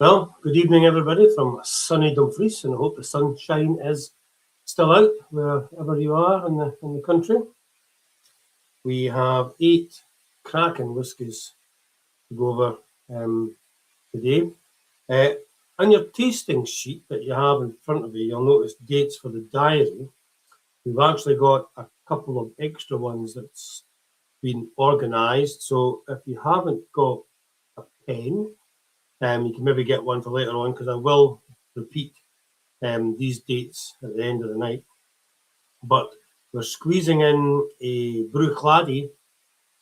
Well, good evening, everybody, from sunny Dumfries, and I hope the sunshine is still out wherever you are in the country. We have 8 cracking whiskies to go over today. On your tasting sheet that you have in front of you, you'll notice dates for the diary. We've actually got a couple of extra ones that's been organised. So if you haven't got a pen, you can maybe get one for later on, because I will repeat these dates at the end of the night. But we're squeezing in a Bruichladdich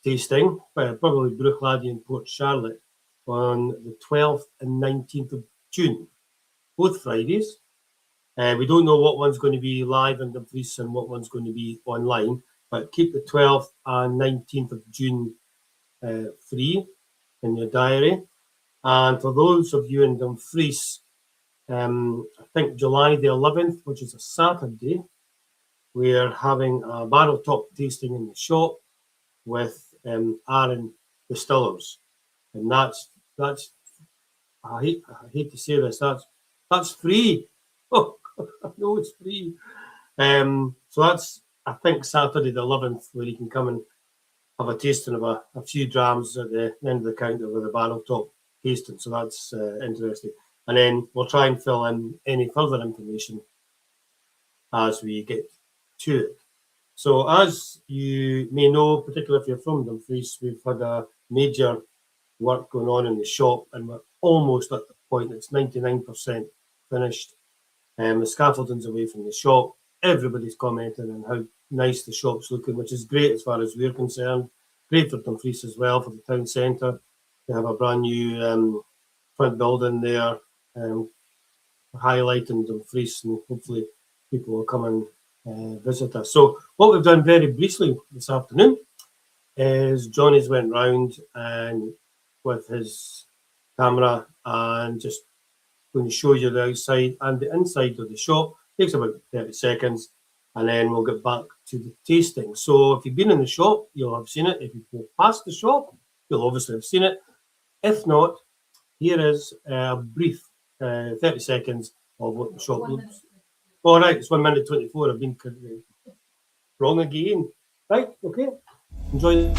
tasting, probably Bruichladdich in Port Charlotte, on the 12th and 19th of June, both Fridays. We don't know what one's going to be live in Dumfries and what one's going to be online, but keep the 12th and 19th of June free in your diary. And for those of you in Dumfries, I think July the 11th, which is a Saturday, we're having a barrel top tasting in the shop with Aaron Distillers, and that's I hate to say this, that's free. Oh, no, it's free. So that's, I think, Saturday the 11th, where you can come and have a tasting of a few drams at the end of the counter with a barrel top tasting. So that's interesting. And then we'll try and fill in any further information as we get to it. So as you may know, particularly if you're from Dumfries, we've had a major work going on in the shop, and we're almost at the point, it's 99% finished. The scaffolding's away from the shop. Everybody's commenting on how nice the shop's looking, which is great as far as we're concerned. Great for Dumfries as well, for the town centre. They have a brand new front building there, highlighting Dumfries, and hopefully people will come and visit us. So what we've done very briefly this afternoon is Johnny's went round and with his camera and just going to show you the outside and the inside of the shop. Takes about 30 seconds, and then we'll get back to the tasting. So if you've been in the shop, you'll have seen it. If you go past the shop, you'll obviously have seen it. If not, here is a brief 30 seconds of what the shop looks. All right, it's 1 minute 24. I've been wrong again. Right, okay. Enjoy.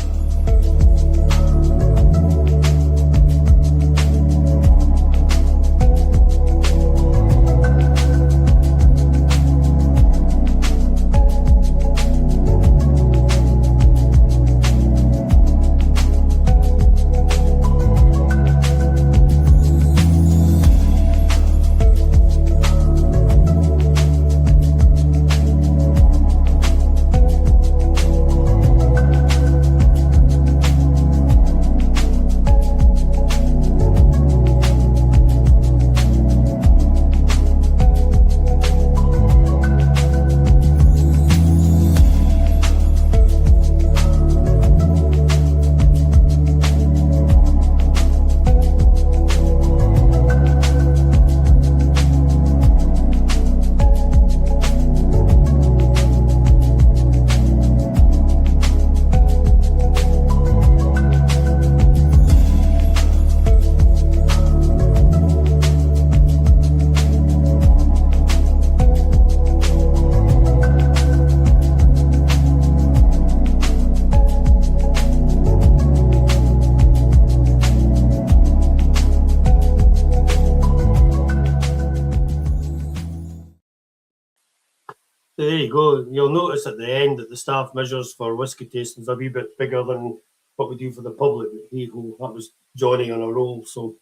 There you go. You'll notice at the end that the staff measures for whisky tastings are a wee bit bigger than what we do for the public. That was Johnny on a roll. So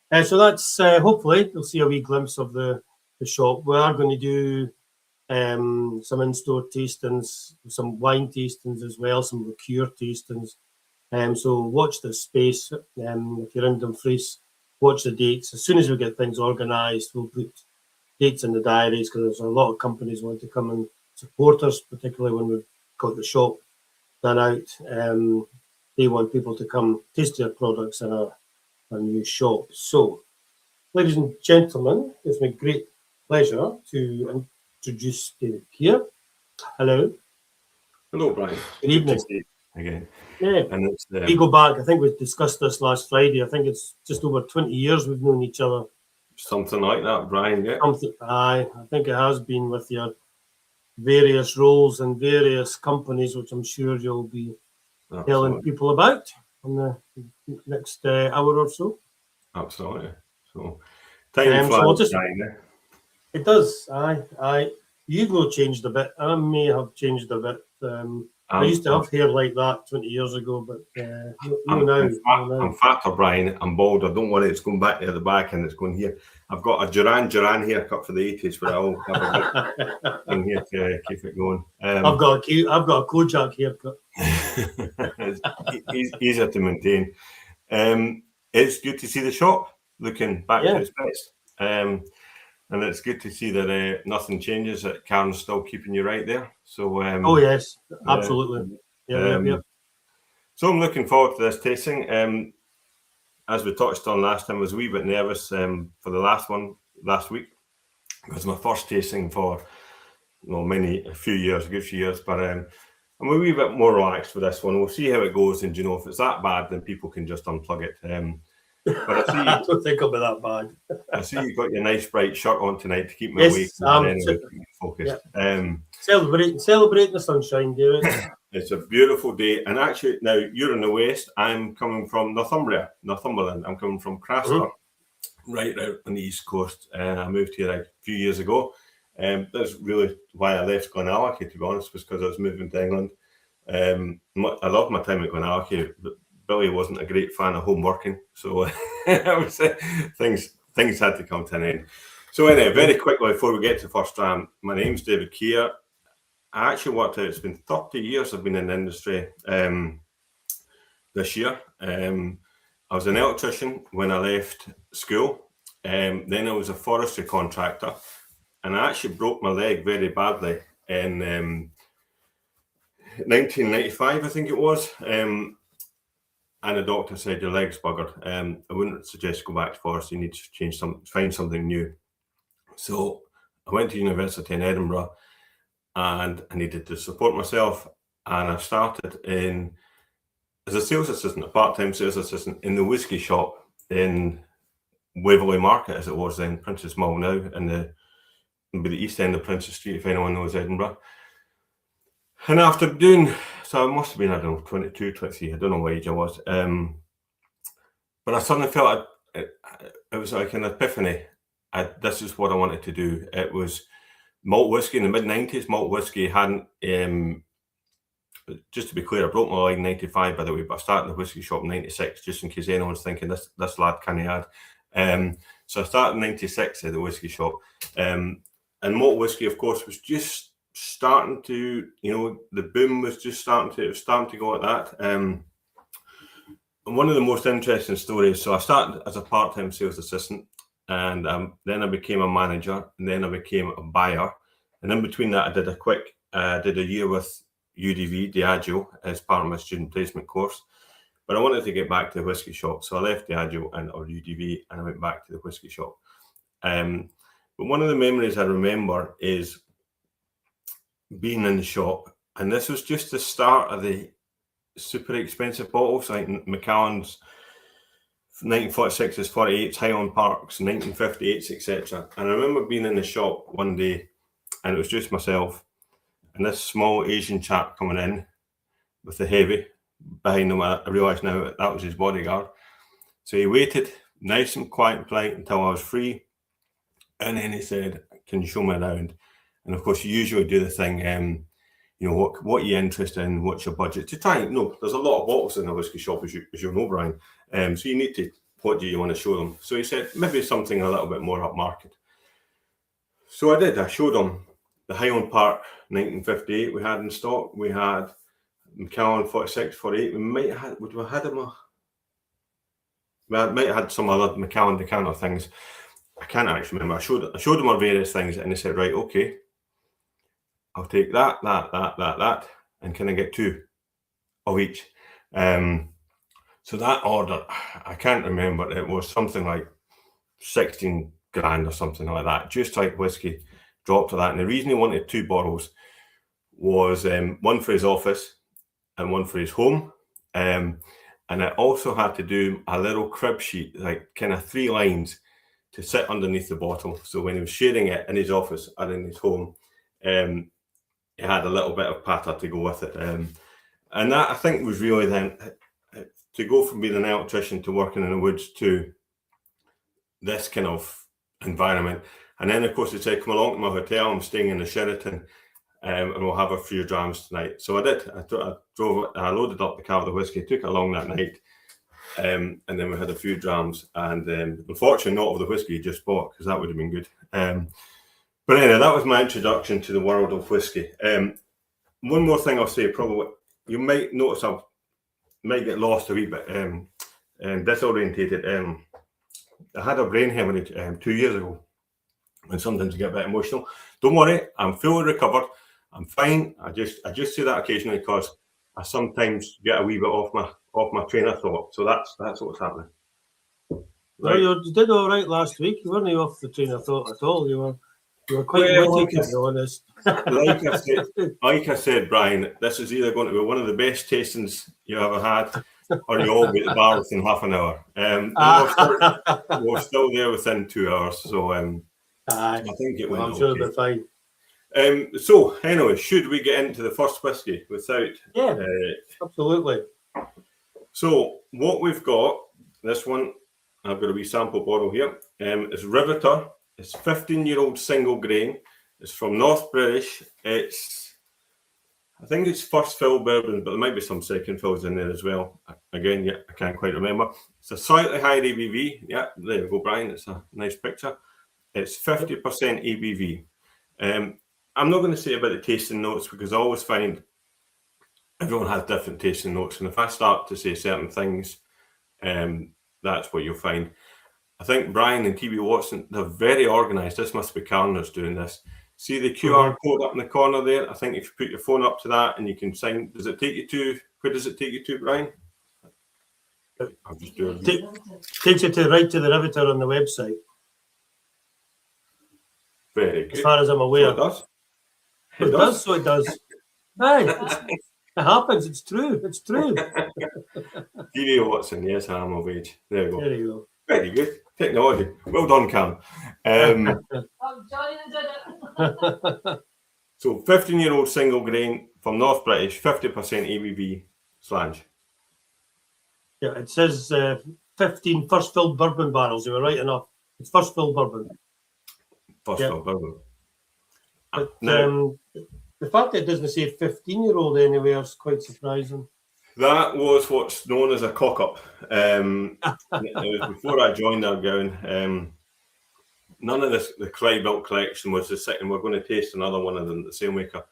that's hopefully you'll see a wee glimpse of the shop. We are going to do some in-store tastings, some wine tastings as well, some liqueur tastings. So watch the space. If you're in Dumfries, watch the dates. As soon as we get things organised, we'll put dates in the diaries because there's a lot of companies want to come and support us, particularly when we've got the shop done out. They want people to come taste their products in our new shop. So, ladies and gentlemen, it's my great pleasure to introduce David Keir. Hello. Hello, Brian. Good evening. Again. Yeah. And it's, we go back, I think we discussed this last Friday. I think it's just over 20 years we've known each other. Something like that, Brian, yeah. I think it has been with your various roles and various companies, which I'm sure you'll be telling people about in the next hour or so. Absolutely. So, time flies, Brian. It does. You've not changed a bit. I may have changed a bit. I used to have hair like that 20 years ago, but I'm fatter, Brian. I'm bald. I don't worry, it's going back there at the back and it's going here. I've got a Duran haircut for the 80s, but I'll have a thing here to keep it going. I've got a Kojak haircut. It's easier to maintain. It's good to see the shop looking back to its best. And it's good to see that nothing changes, that Karen's still keeping you right there. So, oh, yes, absolutely. So I'm looking forward to this tasting. As we touched on last time, I was a wee bit nervous for the last one last week. It was my first tasting for a few years, but I'm a wee bit more relaxed with this one. We'll see how it goes, and if it's that bad, then people can just unplug it. But I don't think it'll be that bad. I see you've got your nice bright shirt on tonight to keep me awake and focused. Yeah. Celebrating the sunshine, David. It's a beautiful day, and actually now you're in the west. I'm coming from Northumberland. I'm coming from Craster, right out on the east coast, and I moved here a few years ago. That's really why I left Glenallachie, to be honest, was because I was moving to England. I loved my time at Glenallachie, but Billy wasn't a great fan of home working, so I would say things had to come to an end. So anyway, very quickly before we get to first dram, my name's David Keir. I actually worked out, it's been 30 years I've been in the industry this year. I was an electrician when I left school. Then I was a forestry contractor, and I actually broke my leg very badly in 1995, I think it was. And the doctor said, your leg's buggered. I wouldn't suggest go back to forestry. You need to find something new. So I went to university in Edinburgh, and I needed to support myself. And I started as a sales assistant, a part-time sales assistant in the whisky shop in Waverley Market, as it was then, Princess Mall now, in the east end of Princess Street, if anyone knows Edinburgh. And after so I must have been, 22, 23, I don't know what age I was. But I suddenly felt it was like an epiphany. This is what I wanted to do. It was malt whiskey in the mid-90s. Malt whiskey hadn't, just to be clear, I broke my leg in 95, by the way, but I started in the whisky shop in 96, just in case anyone's thinking this lad can't add. So I started in 96 at the whisky shop. And malt whiskey, of course, was just starting to, the boom was just starting to go at that. And one of the most interesting stories, so I started as a part-time sales assistant, and then I became a manager, and then I became a buyer. And in between that, I did a year with UDV, Diageo, as part of my student placement course. But I wanted to get back to the whisky shop, so I left Diageo or UDV, and I went back to the whisky shop. But one of the memories I remember is being in the shop, and this was just the start of the super expensive bottles, like Macallan's 1946s, 48s, Highland Parks, 1958s, etc. And I remember being in the shop one day, and it was just myself and this small Asian chap coming in with the heavy behind him. I realised now that was his bodyguard. So he waited nice and quiet and polite until I was free, and then he said, "Can you show me around?" And of course, you usually do the thing, you know, what you're interested in, what's your budget, to try and, there's a lot of bottles in a whisky shop, as you know, Brian. So you need to, what do you want to show them? So he said, maybe something a little bit more upmarket. So I did. I showed him the Highland Park 1958 we had in stock. We had Macallan 46, 48. We might have had some other Macallan decanter things. I can't actually remember. I showed them our various things, and they said, right, okay, I'll take that, and can I get 2 of each? So that order, I can't remember. It was something like 16 grand or something like that. Just like whiskey dropped to that. And the reason he wanted 2 bottles was one for his office and one for his home. And I also had to do a little crib sheet, like kind of 3 lines to sit underneath the bottle. So when he was sharing it in his office and in his home, it had a little bit of patter to go with it. And that, I think, was really then to go from being an electrician to working in the woods to this kind of environment. And then, of course, they said, come along to my hotel. I'm staying in the Sheraton, and we'll have a few drams tonight. So I did. I loaded up the car with the whiskey, took it along that night, and then we had a few drams. And unfortunately, not of the whiskey you just bought, because that would have been good. But anyway, that was my introduction to the world of whiskey. One more thing I'll say, probably, you might notice I might get lost a wee bit, disorientated. I had a brain hemorrhage 2 years ago, and sometimes you get a bit emotional. Don't worry, I'm fully recovered. I'm fine. I just say that occasionally because I sometimes get a wee bit off my train of thought. So that's what's happening. Right. Well, you did all right last week. You weren't off the train of thought at all. You were quite witty, to be honest. Like I said, Brian, this is either going to be one of the best tastings you ever had, or you'll be at the bar within half an hour. We're still there within 2 hours, so I think it went I'm sure it'll be fine. So anyway, should we get into the first whiskey without? Yeah, absolutely. So what we've got, this one, I've got a wee sample bottle here. It's Riveter. It's 15-year-old single grain. It's from North British. I think it's first fill bourbon, but there might be some second fills in there as well. Again, yeah, I can't quite remember. It's a slightly higher ABV. Yeah, there you go, Brian. It's a nice picture. It's 50% ABV. I'm not going to say about the tasting notes, because I always find everyone has different tasting notes. And if I start to say certain things, that's what you'll find. I think Brian and TB Watson, they're very organised. This must be Carner's doing this. See the QR code up in the corner there? I think if you put your phone up to that and you can sign, does it take you to, where does it take you to, Brian? I'll just do it. Takes you to right to the Riveter on the website. Very good. As far as I'm aware. So it does. It does, so it does. Aye, it happens. It's true. It's true. TB Watson, yes, I'm of age. There you go. There you go. Very good. Technology. Well done, Cam. So 15-year-old single grain from North British, 50% ABV, Slange. Yeah, it says 15 first filled bourbon barrels. You were right enough. It's first filled bourbon. First filled bourbon. But the fact that it doesn't say 15-year-old anywhere is quite surprising. That was what's known as a cock-up. It was before I joined Ardgowan. None of the Clydebuilt collection was the second. We're going to taste another one of them, the sailmaker.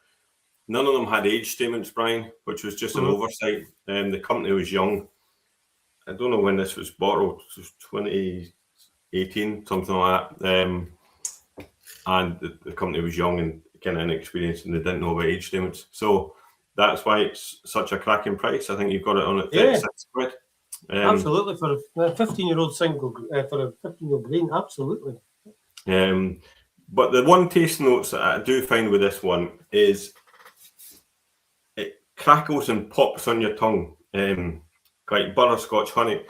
None of them had age statements, Brian, which was just an oversight. The company was young. I don't know when this was bottled. It was 2018, something like that. And the company was young and kind of inexperienced, and they didn't know about age statements. So that's why it's such a cracking price. I think you've got it on at 36 quid. Absolutely, for a 15-year-old single, for a 15-year-old grain, absolutely. But the one taste notes that I do find with this one is it crackles and pops on your tongue, like butterscotch honey.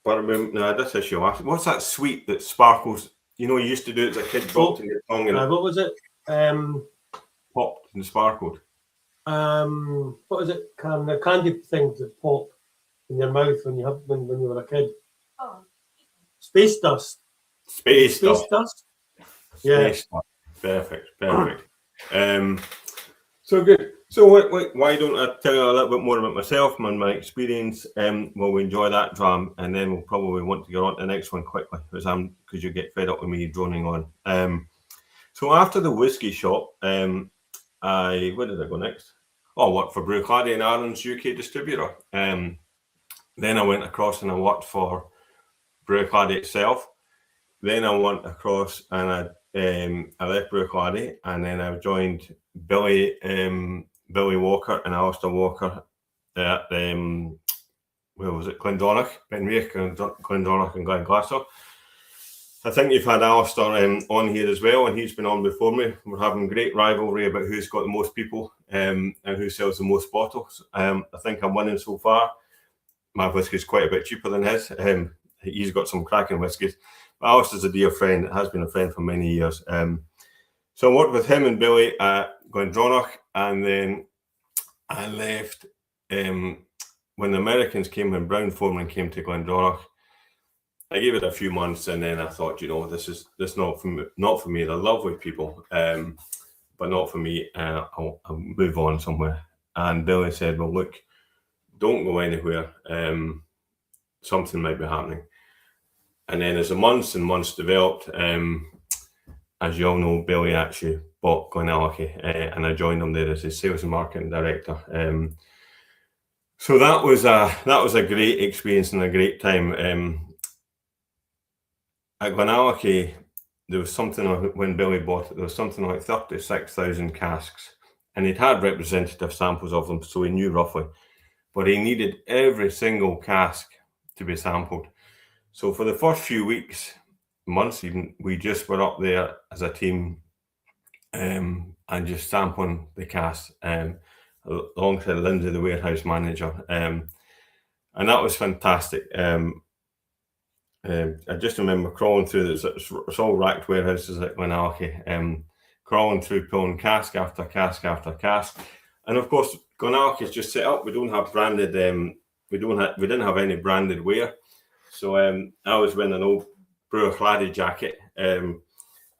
This issue. What's that sweet that sparkles? You know, you used to do it as a kid, popped in your tongue, and what was it? Popped and sparkled. What is it? The candy things that pop in your mouth when you were a kid. Oh. Space dust. Space dust. Yeah. Space dust. Perfect. So good. So why don't I tell you a little bit more about myself and my experience? Well, we enjoy that dram, and then we'll probably want to get on to the next one quickly, because you get fed up with me droning on. So after the whiskey shop, where did I go next? Oh, I worked for Clydebuilt and Ireland's UK distributor. Then I went across and I worked for Clydebuilt itself. Then I went across and I left Clydebuilt, and then I joined Billy Walker and Alistair Walker at where was it? Glendronach, Benriach, Glendronach and Glenglassaugh. I think you've had Alistair on here as well, and he's been on before me. We're having great rivalry about who's got the most people and who sells the most bottles. I think I'm winning so far. My whiskey's quite a bit cheaper than his. He's got some cracking whiskies. Alistair's a dear friend, has been a friend for many years. So I worked with him and Billy at Glendronach, and then I left when the Americans came, when Brown-Forman came to Glendronach. I gave it a few months, and then I thought, this not for me. They're lovely people, but not for me. I'll move on somewhere. And Billy said, well, look, don't go anywhere. Something might be happening. And then as the months and months developed, as you all know, Billy actually bought Glenallachie, and I joined him there as his sales and marketing director. So that was a great experience and a great time. At Glenallachie, there was something when Billy bought it. There was something like 36,000 casks, and he'd had representative samples of them, so he knew roughly. But he needed every single cask to be sampled. So for the first few weeks, months even, we just were up there as a team and just sampling the casks alongside Lindsay, the warehouse manager. And that was fantastic. I just remember crawling through it's all racked warehouses at Glenallachie, crawling through, pulling cask after cask after cask. And of course, Glenallachie is just set up. We don't have branded. We didn't have any branded wear. So I was wearing an old Brewer Claddy jacket and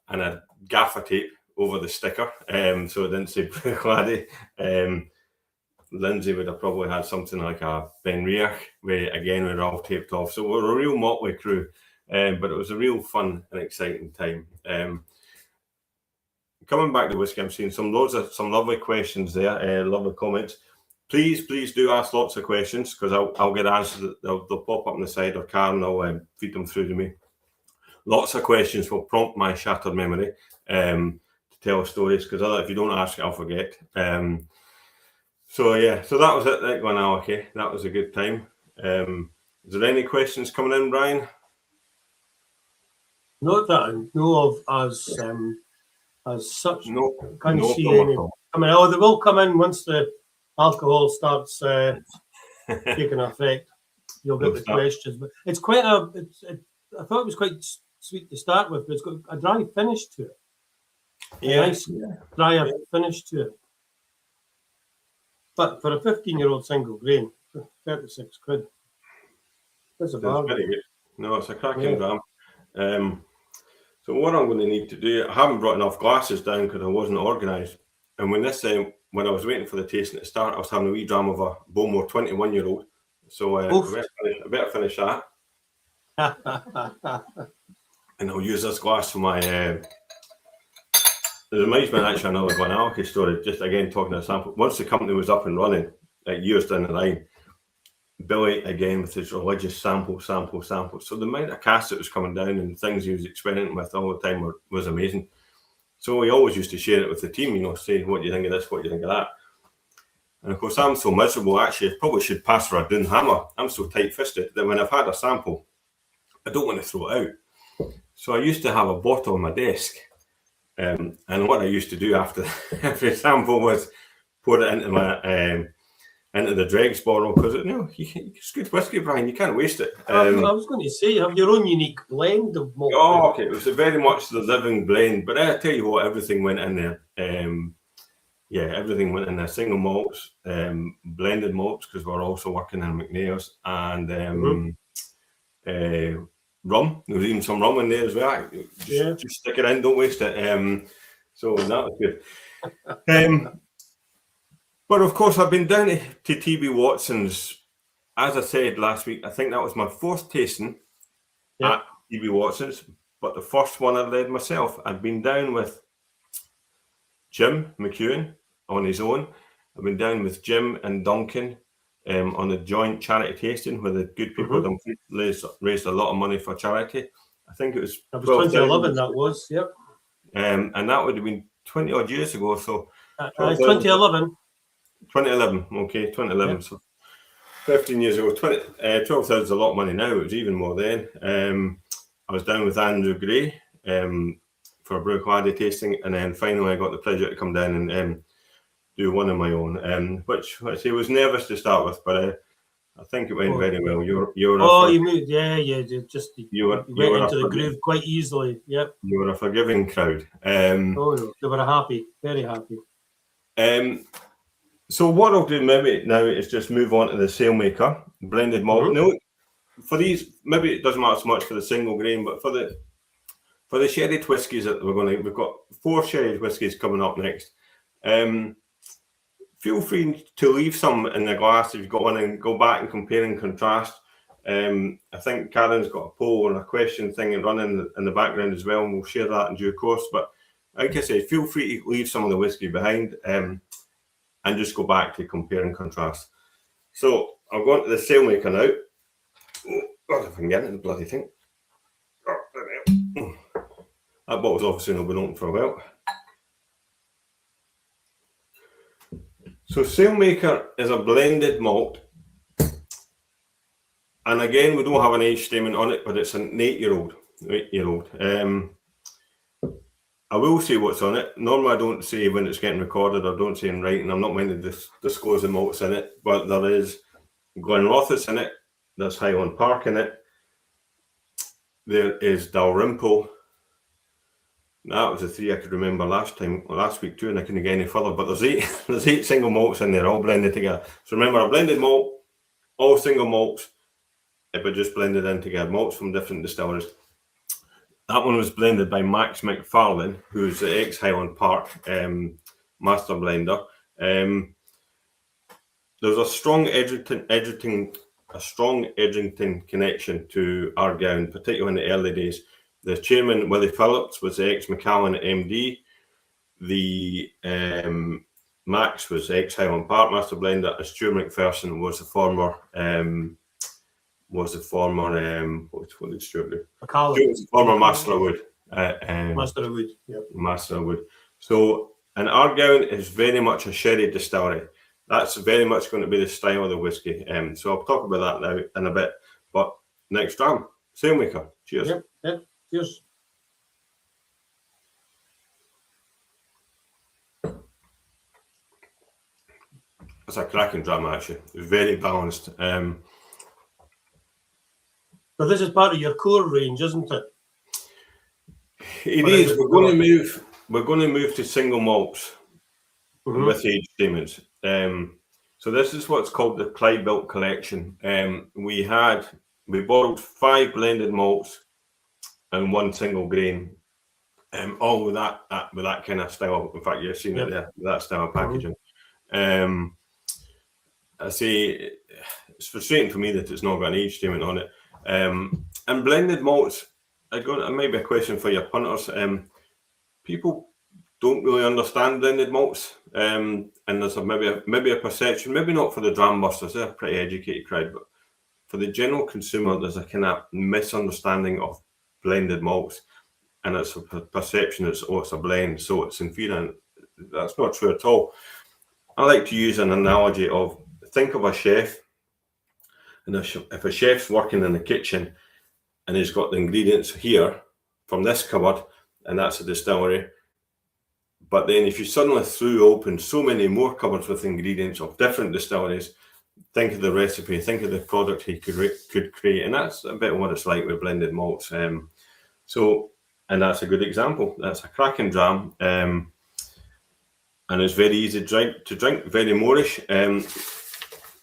a gaffer tape over the sticker, so it didn't say Brewer Claddy. Lindsay would have probably had something like a Benriach, where again we were all taped off. So we're a real motley crew, but it was a real fun and exciting time. Coming back to whiskey, I'm seeing some lovely questions there, lovely comments. Please do ask lots of questions, because I'll get answers. They'll pop up on the side, or Karen will feed them through to me. Lots of questions will prompt my shattered memory to tell stories, because if you don't ask, I'll forget. So that was it at Glenallachie. That was a good time. Is there any questions coming in, Brian? Not that I know of as such. No, Can't see any. I mean, they will come in once the alcohol starts taking effect. You'll get the questions, but it's quite I thought it was quite sweet to start with, but it's got a dry finish to it. Yeah, nice drier finish to it. But for a 15-year-old single grain, 36 quid. That's a bargain. Very good. No, it's a cracking dram. So what I'm going to need to do, I haven't brought enough glasses down because I wasn't organised. And when I was waiting for the tasting to start, I was having a wee dram of a Bowmore 21-year-old. So I better finish that. And I'll use this glass for my... It reminds me actually another Glenallachie story, just again talking about sample. Once the company was up and running, years down the line, Billy again with his religious sample. So the amount of cask that was coming down and things he was experimenting with all the time was amazing. So he always used to share it with the team, say, what do you think of this, what do you think of that? And of course, I'm so miserable, actually, I probably should pass for a Doon hammer. I'm so tight-fisted that when I've had a sample, I don't want to throw it out. So I used to have a bottle on my desk. And what I used to do after every sample was pour it into the dregs bottle, because it's good whiskey, Brian. You can't waste it. I was going to say, you have your own unique blend of malt. Oh, okay. It was very much the living blend, but I tell you what, everything went in there. Everything went in there. Single malts, blended malts, because we're also working in McNair's, and rum. There was even some rum in there as well. Just stick it in, don't waste it. So that was good. But of course, I've been down to TB Watson's, as I said last week. I think that was my fourth tasting at TB Watson's, but the first one I led myself. I'd been down with Jim McEwen on his own. I've been down with Jim and Duncan on a joint charity tasting where the good people raised a lot of money for charity. I think it was 2011. That was, yep. And that would have been 20 odd years ago. So 2011. 2011. Okay, 2011. Yep. So 15 years ago. 12,000 is a lot of money now. It was even more then. I was down with Andrew Gray for a Bruichladdich tasting, and then finally I got the pleasure to come down and do one of my own, which he was nervous to start with, but I think it went very well. You moved, you went into the groove quite easily. Yep. You were a forgiving crowd. No, they were happy, very happy. So what I'll do maybe now is just move on to the Sailmaker blended malt. No, for these, maybe it doesn't matter so much for the single grain, but for the sherried whiskies that we've got 4 sherried whiskies coming up next. Feel free to leave some in the glass if you've got one and go back and compare and contrast. I think Karen's got a poll and a question thing running in the background as well, and we'll share that in due course. But like I say, feel free to leave some of the whiskey behind and just go back to compare and contrast. So I'll go on to the Sailmaker now. Oh, God, if I can get it in the bloody thing. Oh, that bottle's obviously not been open for a while. So Sailmaker is a blended malt. And again, we don't have an age statement on it, but it's an 8-year-old. I will say what's on it. Normally I don't say when it's getting recorded, or don't say in writing. I'm not meant to disclose the malts in it, but there is Glenrothes in it. There's Highland Park in it. There is Dalrymple. That was the 3 I could remember last week too, and I couldn't get any further. But there's 8 single malts in there, all blended together. So remember, a blended malt, all single malts, but just blended in together. Malts from different distilleries. That one was blended by Max McFarlane, who's the ex-Highland Park master blender. There's a strong Edgerton connection to Ardgowan, particularly in the early days. The chairman, Willie Phillips, was the ex-Macallan MD. The Max was ex-Highland Park master blender, and Stuart McPherson was the former what did Stuart do? Macallan. Stuart was the former Master of Wood. Master of Wood, yep. Master of Wood. So, and Ardgowan is very much a sherry distillery. That's very much going to be the style of the whiskey. So I'll talk about that now in a bit. But next dram, Sailmaker. Cheers. Yep. Cheers. It's a cracking dram, actually. It's very balanced. But this is part of your core range, isn't it? It is. We're going to move to single malts with age statements. So this is what's called the Clydebuilt collection. We borrowed 5 blended malts and 1 single grain. All with that kind of style. In fact, you've seen it there, that style of packaging. I say it's frustrating for me that it's not got an age statement on it. And blended malts, maybe a question for your punters. People don't really understand blended malts, and there's maybe a perception, maybe not for the dram busters, they're a pretty educated crowd, but for the general consumer, there's a kind of misunderstanding of blended malts, and it's a perception it's a blend, so it's inferior. That's not true at all. I like to use an analogy of, think of a chef, and if a chef's working in the kitchen and he's got the ingredients here from this cupboard, and that's a distillery, but then if you suddenly threw open so many more cupboards with ingredients of different distilleries, think of the recipe, think of the product he could create, and that's a bit of what it's like with blended malts. And that's a good example. That's a cracking dram, and it's very easy to drink, very Moorish.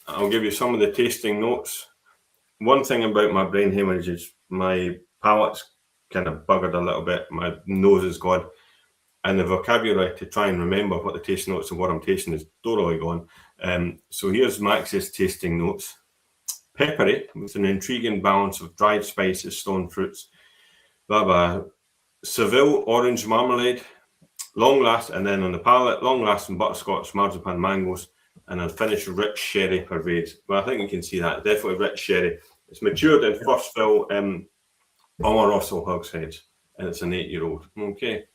I'll give you some of the tasting notes. One thing about my brain hemorrhage is my palate's kind of buggered a little bit. My nose is gone. and the vocabulary to try and remember what the tasting notes and what I'm tasting is totally gone. So here's Max's tasting notes. Peppery, with an intriguing balance of dried spices, stone fruits, blah, blah. Seville orange marmalade, and then on the palate, long-lasting butterscotch, marzipan, mangoes, and then finish rich sherry pervades. Well, I think you can see that, definitely rich sherry. It's matured in first fill Oloroso Hogsheads, and it's an 8-year-old. Okay.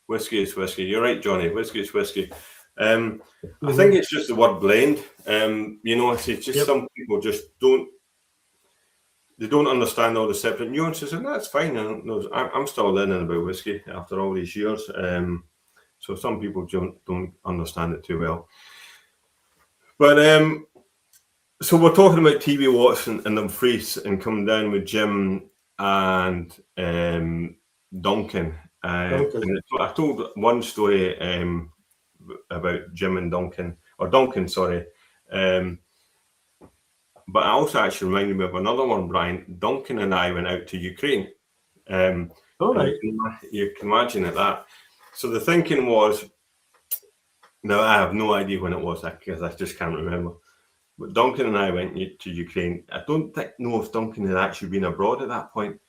Whiskey is whiskey. You're right, Johnny. Whiskey is whiskey. I think it's just the word blend. It's just some people just don't understand all the separate nuances, and that's fine. I'm still learning about whiskey after all these years. So some people don't understand it too well. But so we're talking about TV Watson and Dumfries and coming down with Jim and Duncan. And I told one story about Jim and Duncan, or Duncan, sorry. But I also actually reminded me of another one, Brian. Duncan and I went out to Ukraine. All right. You can imagine that. So the thinking was, now I have no idea when it was, because I just can't remember. But Duncan and I went to Ukraine. I don't know if Duncan had actually been abroad at that point.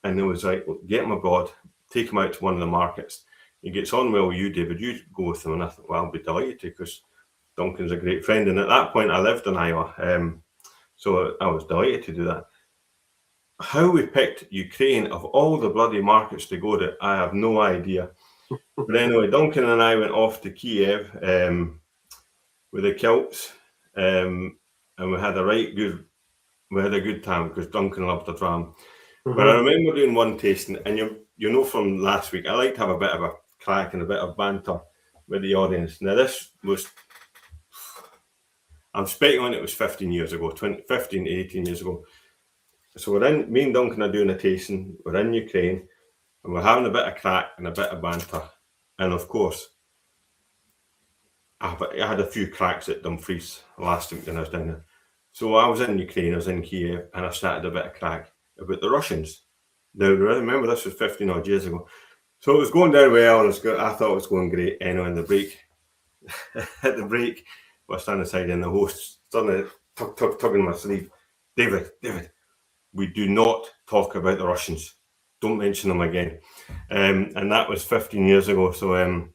And it was like, get him abroad, take him out to one of the markets. He gets on well with you, David. You go with him. And I thought, well, I'll be delighted to, because Duncan's a great friend. And at that point, I lived in Iowa. So I was delighted to do that. How we picked Ukraine of all the bloody markets to go to, I have no idea. But anyway, Duncan and I went off to Kiev with the kilts, and we had a good time because Duncan loved the dram. But I remember doing one tasting, and you know from last week, I like to have a bit of a crack and a bit of banter with the audience. Now this was, I'm speculating it was 15 years ago, 15 to 18 years ago. So me and Duncan are doing a tasting, we're in Ukraine, and we're having a bit of crack and a bit of banter. And of course, I had a few cracks at Dumfries last week when I was down there. So I was in Ukraine, I was in Kiev, and I started a bit of crack about the Russians. Now, remember, this was 15 odd years ago. So it was going down well, I thought it was going great. Anyway, in the break, at the break, we're standing aside, and the host suddenly tugging my sleeve. David, we do not talk about the Russians. Don't mention them again. And that was 15 years ago. So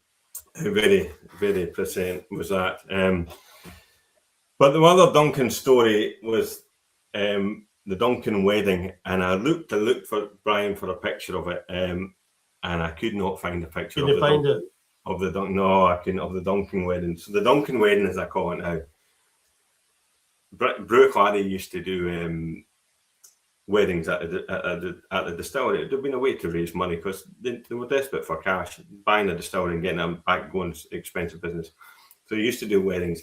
very, very present was that. But the other Duncan story was the Duncan wedding. And I looked for Brian for a picture of it. And I could not find a picture of it? No, I couldn't, of the Duncan wedding. So the Duncan wedding, as I call it now, Brew Clary used to do weddings at the distillery. It would have been a way to raise money because they were desperate for cash, buying a distillery and getting a back-going expensive business. So they used to do weddings.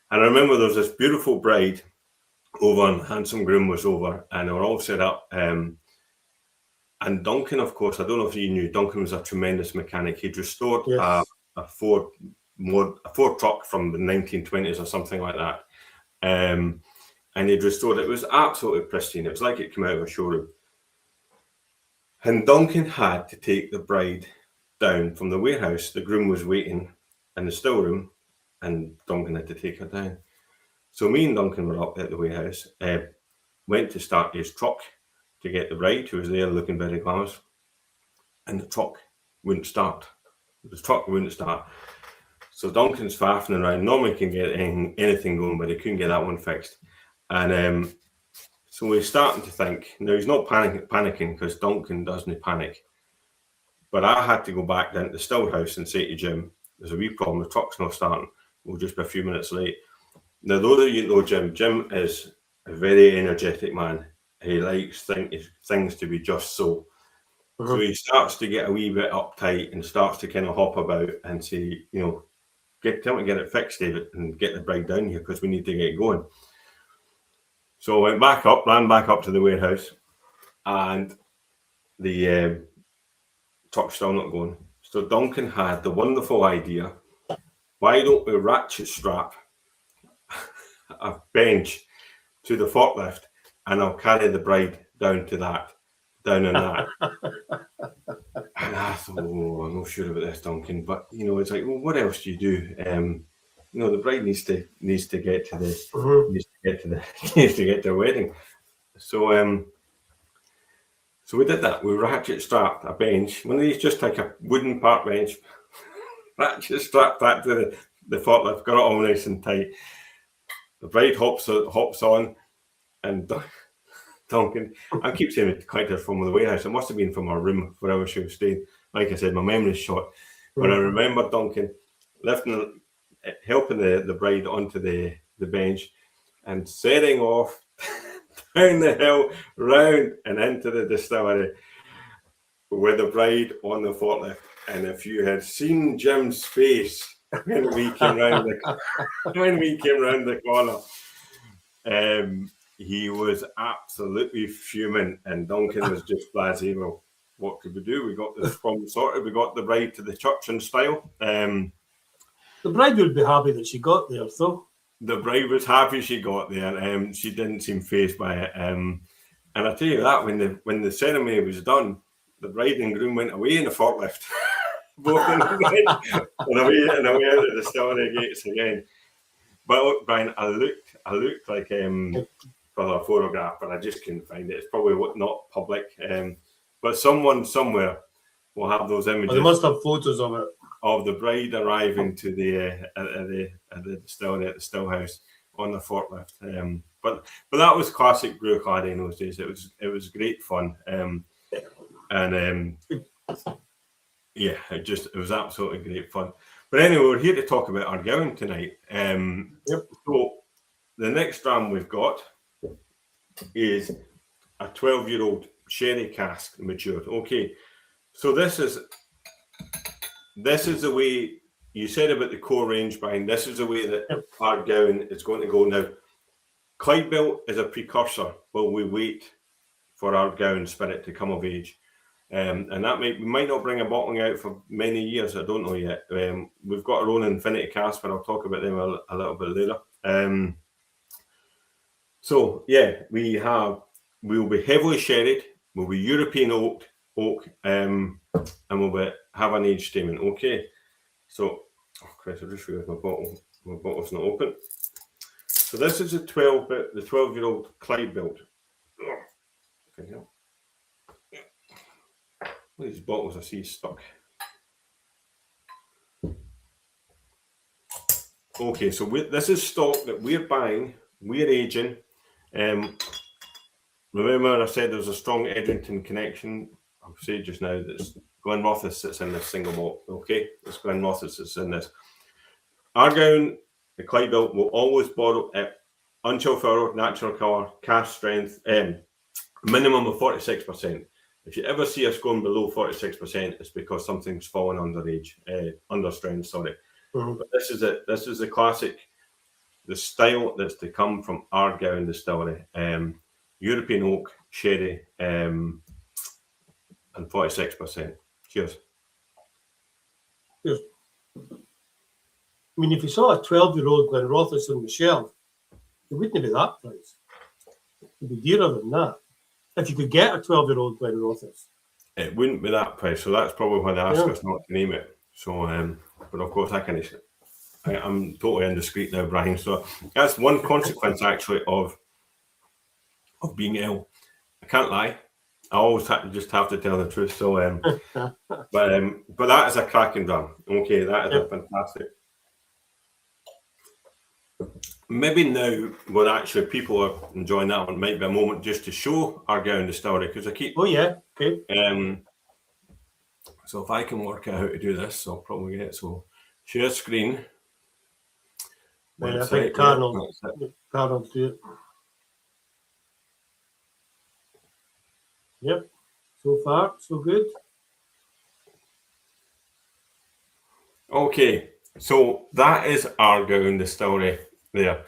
And I remember there was this beautiful bride over, and handsome groom was over, and they were all set up. And Duncan, of course, I don't know if you knew, Duncan was a tremendous mechanic. He'd restored a Ford truck from the 1920s or something like that. And he'd restored it. It was absolutely pristine. It was like it came out of a showroom. And Duncan had to take the bride down from the warehouse. The groom was waiting in the still room, and Duncan had to take her down. So me and Duncan were up at the warehouse, went to start his truck to get the bride, who was there looking very glamorous, and the truck wouldn't start. So Duncan's faffing around. Normally can get anything going, but he couldn't get that one fixed. And so he's starting to think. Now, he's not panicking because Duncan doesn't panic. But I had to go back down to the still house and say to Jim, there's a wee problem, the truck's not starting. We'll just be a few minutes late. Now, those of you know Jim is a very energetic man. He likes things to be just so. So he starts to get a wee bit uptight and starts to kind of hop about and say, tell me to get it fixed, David, and get the bride down here because we need to get going. So I ran back up to the warehouse, and the truck's still not going. So Duncan had the wonderful idea, why don't we ratchet strap a bench to the forklift, and I'll carry the bride down on that. And I thought, oh, I'm not sure about this, Duncan. But you know, it's like, well, what else do you do? You know, the bride needs to get to the needs to get to the needs to get to her wedding. So so we did that. We ratchet strapped a bench, one of these, just like a wooden park bench, ratchet strapped that to the forklift, got it all nice and tight. The bride hops on, and Duncan, I keep saying it quite from the warehouse. It must have been from our room wherever she was staying. Like I said, my memory's short. But I remember Duncan helping the bride onto the bench and setting off down the hill, round and into the distillery with the bride on the forklift. And if you had seen Jim's face when we came round the corner, he was absolutely fuming, and Duncan was just blasé. Well, what could we do? We got this problem sorted. We got the bride to the church in style. The bride would be happy that she got there, though. The bride was happy she got there. She didn't seem fazed by it. And I tell you that when the ceremony was done, the bride and groom went away in the forklift, both in the bride and away out of the distillery gates again. But look, Brian, I looked like for a photograph, but I just couldn't find it. It's probably not public. But someone somewhere will have those images. Well, they must have photos of it. Of the bride arriving to the distillery at the still house on the forklift. But that was classic brew in those days. It was great fun. Yeah, it was absolutely great fun. But anyway, we're here to talk about Ardgowan tonight. So the next dram we've got is a 12-year-old sherry cask matured. Okay, so this is the way you said about the core range, Brian. This is the way that Ardgowan is going to go now. Clydebuilt is a precursor while we wait for Ardgowan spirit to come of age. And that we might not bring a bottling out for many years. I don't know yet. We've got our own Infinity cask, but I'll talk about them a little bit later. So yeah, we'll be heavily sherried. We'll be European oak, and we'll have an age statement. Okay. So, Chris, I just realised my bottle's not open. So this is the 12-year-old Clydebuilt. These bottles I see stuck. Okay, so this is stock that we're buying, we're aging. Remember I said there's a strong Edrington connection. I'll say just now that Glenrothes sits in this single malt. Okay, it's Glenrothes sits in this. Ardgowan, the Clydebuilt, will always borrow unchilled furrow, natural colour, cask strength, minimum of 46%. If you ever see us going below 46%, it's because something's fallen under strength, sorry. But this is it. This is the classic, the style that's to come from Ardgowan Distillery. European oak, sherry, and 46%. Cheers. Cheers. I mean, if you saw a 12-year-old Glenrothes on the shelf, it wouldn't be that price. It'd be dearer than that. If you could get a 12-year-old Glenrothes. It wouldn't be that price, so that's probably why they asked us not to name it. So, but of course, I'm totally indiscreet now, Brian. So that's one consequence, actually, of being ill. I can't lie. I always just have to tell the truth. So, but that is a cracking dram. Okay, that is a fantastic. Maybe now, when actually people are enjoying that one, might be a moment just to show Ardgowan Distillery, because I keep. Oh yeah, okay. So if I can work out how to do this, I'll probably get it. So share screen. I think Cardinal do it. Yep. So far, so good. Okay, so that is Ardgowan Distillery there.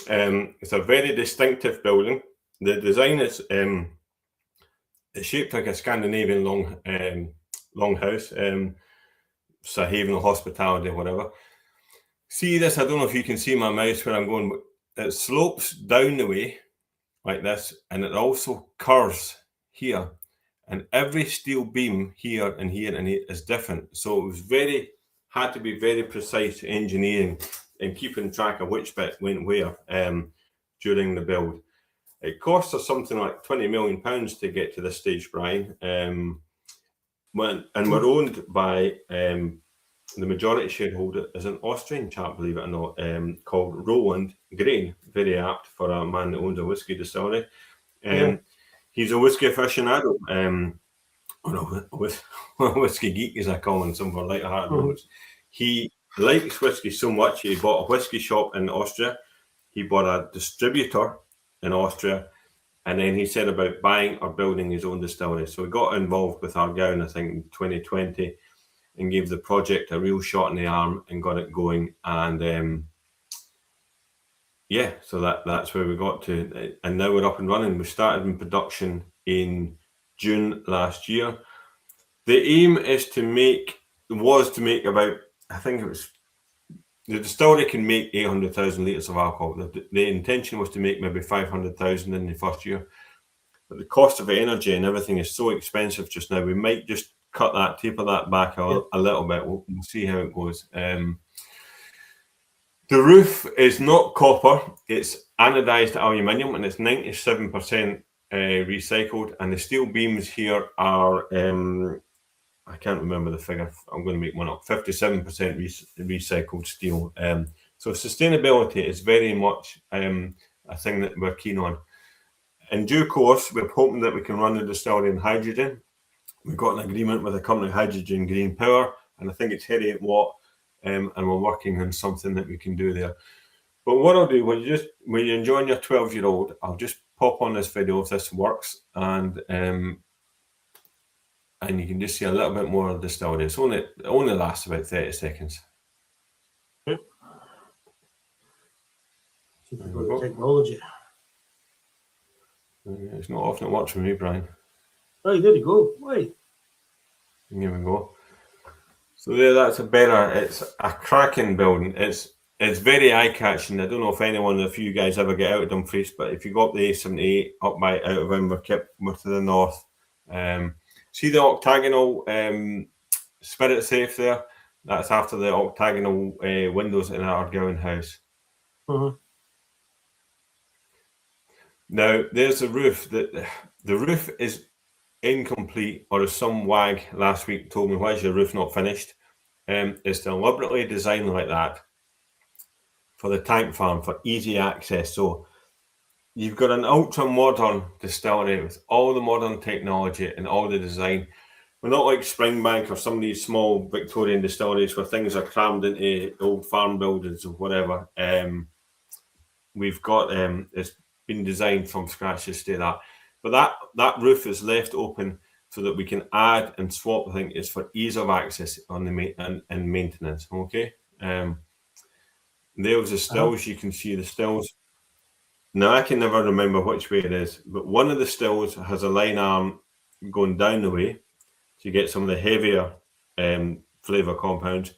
It's a very distinctive building. The design is it's shaped like a Scandinavian longhouse, Sahaven hospitality, whatever. See this? I don't know if you can see my mouse where I'm going, but it slopes down the way like this, and it also curves here, and every steel beam here and here and here is different. So it was had to be very precise engineering and keeping track of which bit went where during the build. It cost us something like £20 million to get to this stage, Brian. And we're owned by the majority shareholder is an Austrian chap, believe it or not, called Roland Grain. Very apt for a man that owns a whiskey distillery. He's a whiskey aficionado, a whiskey geek, as I call him, some for lighter-hearted moments. He likes whiskey so much, he bought a whiskey shop in Austria. He bought a distributor in Austria. And then he said about buying or building his own distillery. So he got involved with Ardgowan, I think, in 2020, and gave the project a real shot in the arm and got it going. And so that's where we got to. And now we're up and running. We started in production in June last year. The aim was to make about, I think it was, the distillery can make 800,000 litres of alcohol. The intention was to make maybe 500,000 in the first year. But the cost of energy and everything is so expensive just now. We might just taper that back a little bit. We'll see how it goes. The roof is not copper. It's anodized aluminium, and it's 97% recycled. And the steel beams here are, I can't remember the figure. I'm going to make one up. 57% recycled steel. So sustainability is very much a thing that we're keen on. In due course, we're hoping that we can run the distillery in hydrogen. We've got an agreement with a company, Hydrogen Green Power, and I think it's Harry at Watt, and we're working on something that we can do there. But what I'll do, when you're enjoying your 12-year-old, I'll just pop on this video if this works, and you can just see a little bit more of the distillery. It only lasts about 30 seconds. Okay. Technology. It's not often it works for me, Brian. Oh, there you go. Why? Here we go. So that's it's a cracking building. It's very eye-catching. I don't know if anyone of you guys ever get out of Dumfries, but if you go up the A78 out of Inverkip, we're to the north. See the octagonal spirit safe there? That's after the octagonal windows in our Ardgowan house. Now, there's the roof. The roof is incomplete, or as some wag last week told me, why is your roof not finished? It's deliberately designed like that for the tank farm, for easy access. So you've got an ultra-modern distillery with all the modern technology and all the design. We're not like Springbank or some of these small Victorian distilleries where things are crammed into old farm buildings or whatever. We've got it's been designed from scratch to stay that. But that roof is left open so that we can add and swap. I think it's for ease of access on the and maintenance. Okay. There's the stills. You can see the stills. Now I can never remember which way it is, but one of the stills has a line arm going down the way to get some of the heavier flavour compounds,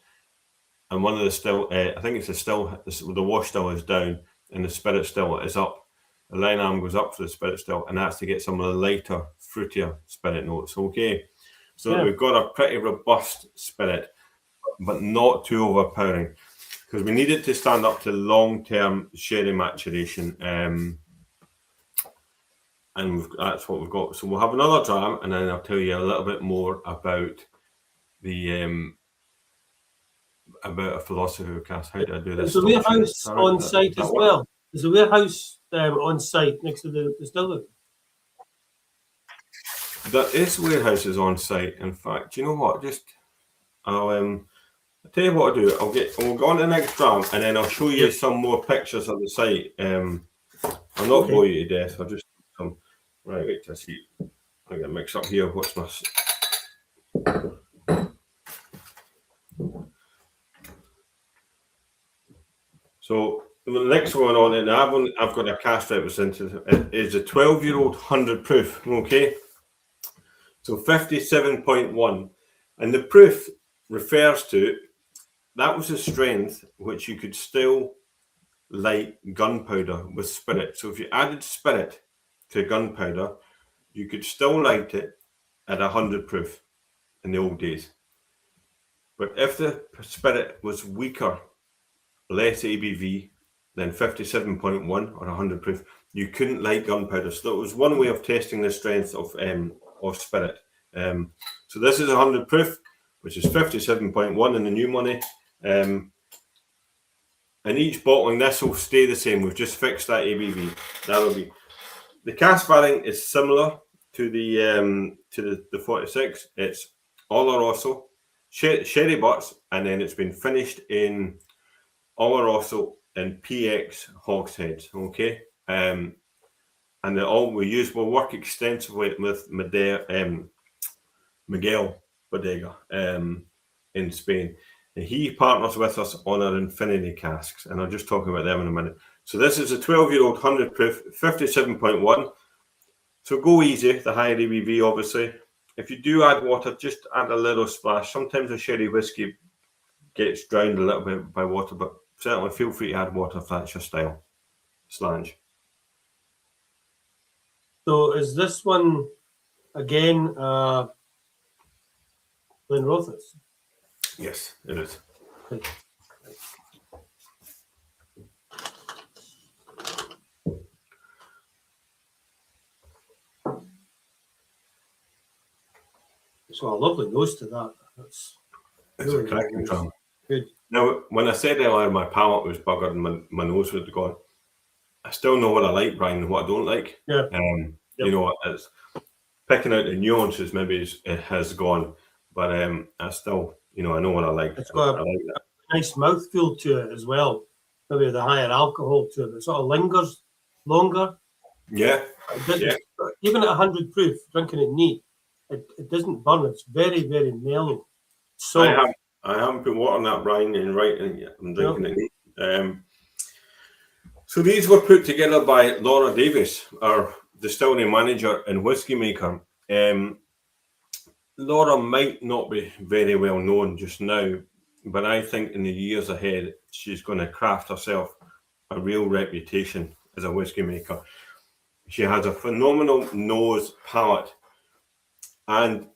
and one of the still, I think it's the wash still is down, and the spirit still is up. The line arm goes up for the spirit still, and that's to get some of the lighter, fruitier spirit notes. Okay, so we've got a pretty robust spirit, but not too overpowering, because we need it to stand up to long-term sherry maturation, and that's what we've got. So we'll have another dram, and then I'll tell you a little bit more about the about a philosophy of cask. How do I do this? There's a warehouse on site as well. There's a warehouse on site next to the distillery. There is warehouses on site. In fact, you know what? I'll tell you what I'll do. We'll go on to the next dram, and then I'll show you some more pictures of the site. I'll not bore you to death. I'll just come. Right, wait till I see. I get mixed up here. What's my? So the next one on it, I've got a cast representative. It is a 12-year-old 100 proof. Okay, so 57.1, and the proof refers to that was the strength which you could still light gunpowder with spirit. So if you added spirit to gunpowder, you could still light it, at 100 proof in the old days. But if the spirit was weaker, less ABV than 57.1 or 100 proof, you couldn't light gunpowder. So that was one way of testing the strength of spirit. So this is 100 proof, which is 57.1 in the new money. And each bottling, this will stay the same. We've just fixed that ABV. That'll be the cask barring is similar to the 46. It's Oloroso, sherry butts, and then it's been finished in Oloroso and PX hogsheads. Okay, and we'll work extensively with Miguel Bodega in Spain. And he partners with us on our Infinity casks, and I'll just talk about them in a minute. So this is a 12-year-old 100 proof, 57.1. So go easy, the higher ABV, obviously. If you do add water, just add a little splash. Sometimes a sherry whiskey gets drowned a little bit by water, but certainly feel free to add water if that's your style. Slange. So is this one, again, Glenrothes? Yes, it is. Okay. So a lovely nose to that. It's really a cracking drum. Good. Now, when I said earlier my palate was buggered and my nose was gone, I still know what I like, Brian, and what I don't like. Yeah. You know, it's picking out the nuances maybe it has gone, but I still, you know, I know what I like. It's got I like that. Nice mouthfeel to it as well. Maybe the higher alcohol to it. It sort of lingers longer. Yeah. Even at 100 proof, drinking it neat, it doesn't burn. It's very, very mellow. So I haven't put water on that, Brian, and I'm drinking it neat. So these were put together by Laura Davis, our distillery manager and whiskey maker. Laura might not be very well known just now, but I think in the years ahead, she's going to craft herself a real reputation as a whiskey maker. She has a phenomenal nose, palate, and,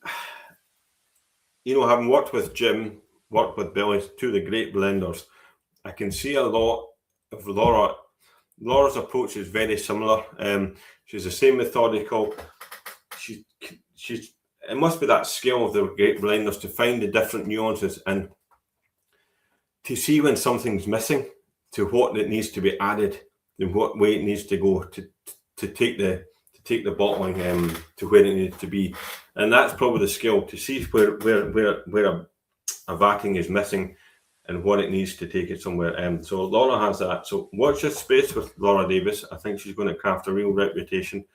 you know, having worked with Jim, worked with Billy, two of the great blenders, I can see a lot of Laura. Laura's approach is very similar. She's the same methodical. It must be that skill of the great blenders to find the different nuances and to see when something's missing, to what it needs to be added, in what way it needs to go to take the bottling to where it needs to be. And that's probably the skill, to see where a vatting is missing and what it needs to take it somewhere. So Laura has that. So watch this space with Laura Davis. I think she's going to craft a real reputation.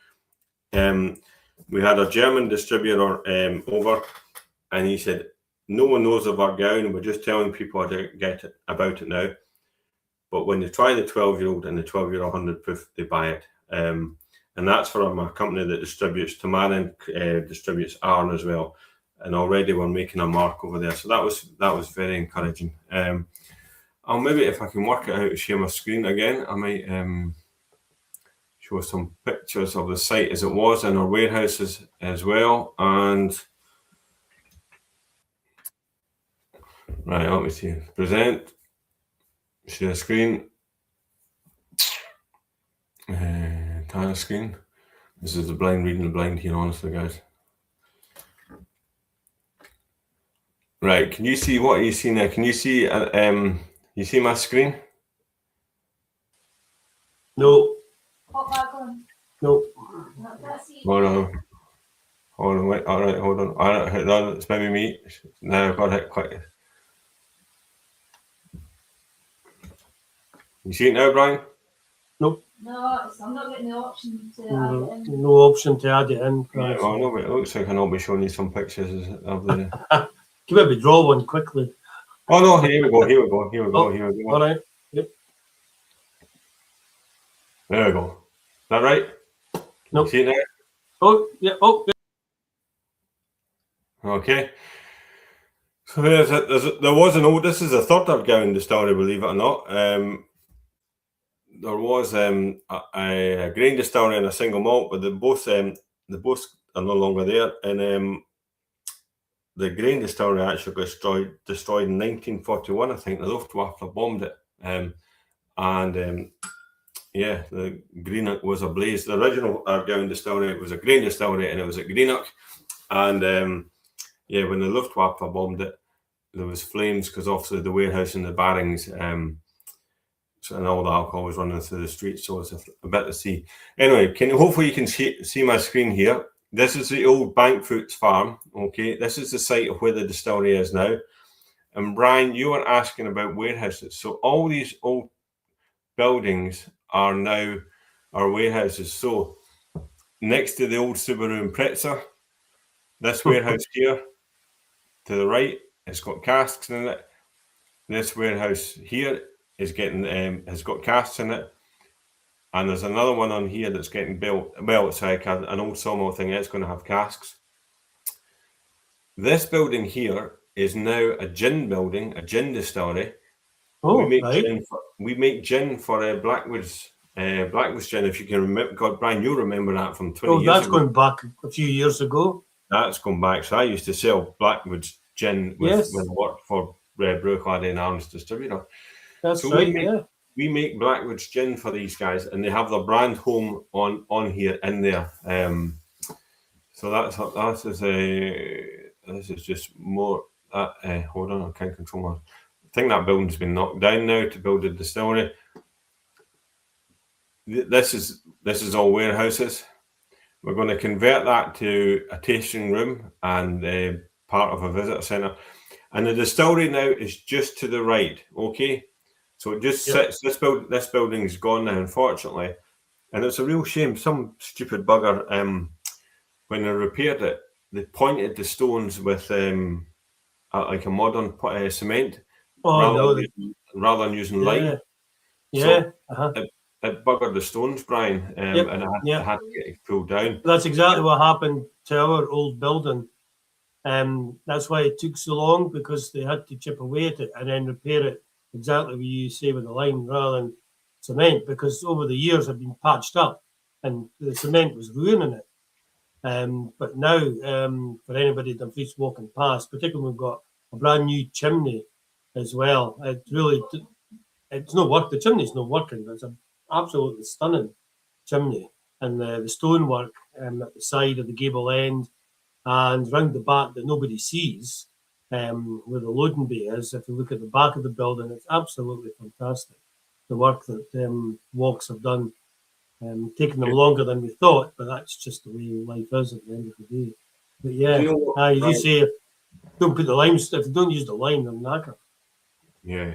We had a German distributor over, and he said, no one knows of Ardgowan. We're just telling people about it now. But when they try the 12-year-old and the 12-year-old 100 proof, they buy it. And that's from a company that distributes Tamarin, distributes Arn as well. And already we're making a mark over there. So that was very encouraging. I'll maybe, if I can work it out, share my screen again. I might show some pictures of the site as it was in our warehouses as well. And right, let me see. Present, share screen, entire screen. This is the blind reading the blind here, honestly, guys. Right, can you see what you see now? Can you see you see my screen? no. Pop back on. No. Hold on, wait, all right, hold on. All right, no, it's maybe me. Now I've got to hit quick. You see it now, Brian? Nope. No, I'm not getting the option to add it in. No option to add it in. Right, well, no, but it looks like I'll be showing you some pictures of the. Can we maybe draw one quickly? Oh no, here we go. All right. Yep. There we go. Is that right? Nope. You see it there? Oh, yeah. Oh, yeah. Okay. So there was an old. This is a third Ardgowan distillery, believe it or not. There was a grain distillery and a single malt, but the both are no longer there. And the grain distillery actually got destroyed in 1941. I think the Luftwaffe bombed it, yeah, the Greenock was ablaze. The original Ardgowan distillery, it was a grain distillery, and it was at Greenock. And yeah, when the Luftwaffe bombed it, there was flames because obviously the warehouse and the barrings, and all the alcohol was running through the streets, so it's a bit to see. Anyway, hopefully you can see my screen here. This is the old Bankfoot's farm. Okay, this is the site of where the distillery is now. And Brian, you were asking about warehouses. So all these old buildings are now our warehouses. So next to the old Subaru Impreza, this warehouse here to the right, it's got casks in it. This warehouse here is getting has got casks in it, and there's another one on here that's getting built. Well, it's like an old sawmill thing. It's going to have casks. This building here is now a gin building, a gin distillery. Oh, we make right. gin for Blackwood's gin. If you can remember, God, Brian, you remember that from 20 years ago. Oh, that's going back a few years ago. That's gone back. So I used to sell Blackwood's gin when I worked for Brewclad and Arms distributor. That's so right. We make Blackwood's gin for these guys, and they have their brand home on here in there. So this is just more. Hold on, I can't control my. I think that building's been knocked down now to build a distillery. This is all warehouses. We're going to convert that to a tasting room and part of a visitor centre. And the distillery now is just to the right. Okay, so it just sits. This building's gone now, unfortunately, and it's a real shame. Some stupid bugger, when they repaired it, they pointed the stones with like a modern cement. Rather than using light. Yeah. It buggered the stones, Brian, and I had to get it pulled down. That's exactly what happened to our old building. That's why it took so long, because they had to chip away at it and then repair it exactly what you say with the lime rather than cement, because over the years it had been patched up and the cement was ruining it. But now, for anybody in Dumfries walking past, particularly we've got a brand new chimney as well. It's no work. The chimney's not working, but it's an absolutely stunning chimney. And the stonework at the side of the gable end and round the back that nobody sees, where the loading bay is. If you look at the back of the building, it's absolutely fantastic. The work that Walks have done, taking them longer than we thought, but that's just the way life is at the end of the day. But yeah, you say, don't put the lime. If you don't use the lime, they're knackered. Yeah.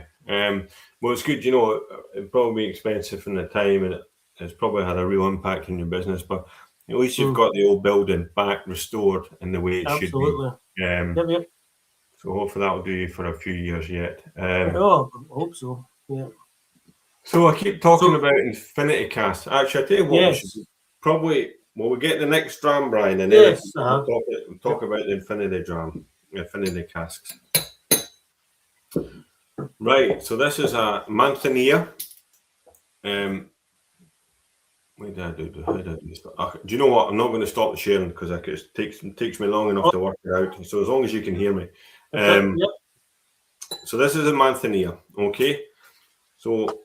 Well, it's good. It'd probably be expensive in the time, and it's probably had a real impact on your business. But at least you've got the old building back restored in the way it should be. Yep. So hopefully that will do you for a few years yet. I hope so. Yeah. So I keep talking about infinity casks. Actually, I tell you what, we should probably we get the next dram, Brian, and then we'll talk about the infinity casks. Right, so this is a Manzanilla. What did I do? How did I do this? Do you know what? I'm not going to stop the sharing because it takes me long enough to work it out. So as long as you can hear me. So this is a Manzanilla, okay? So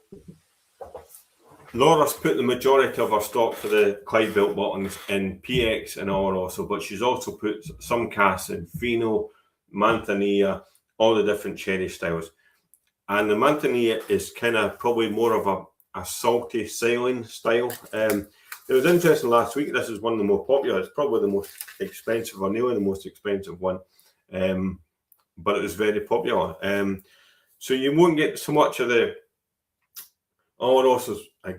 Laura's put the majority of her stock for the Clydebuilt bottles in PX and R also, but she's also put some casks in Fino, Manzanilla, all the different cherry styles. And the Manzanilla is kind of probably more of a salty sailing style. It was interesting last week. This is one of the more popular. It's probably the most expensive, or nearly the most expensive one. But it was very popular. So you won't get so much of the Oloroso's a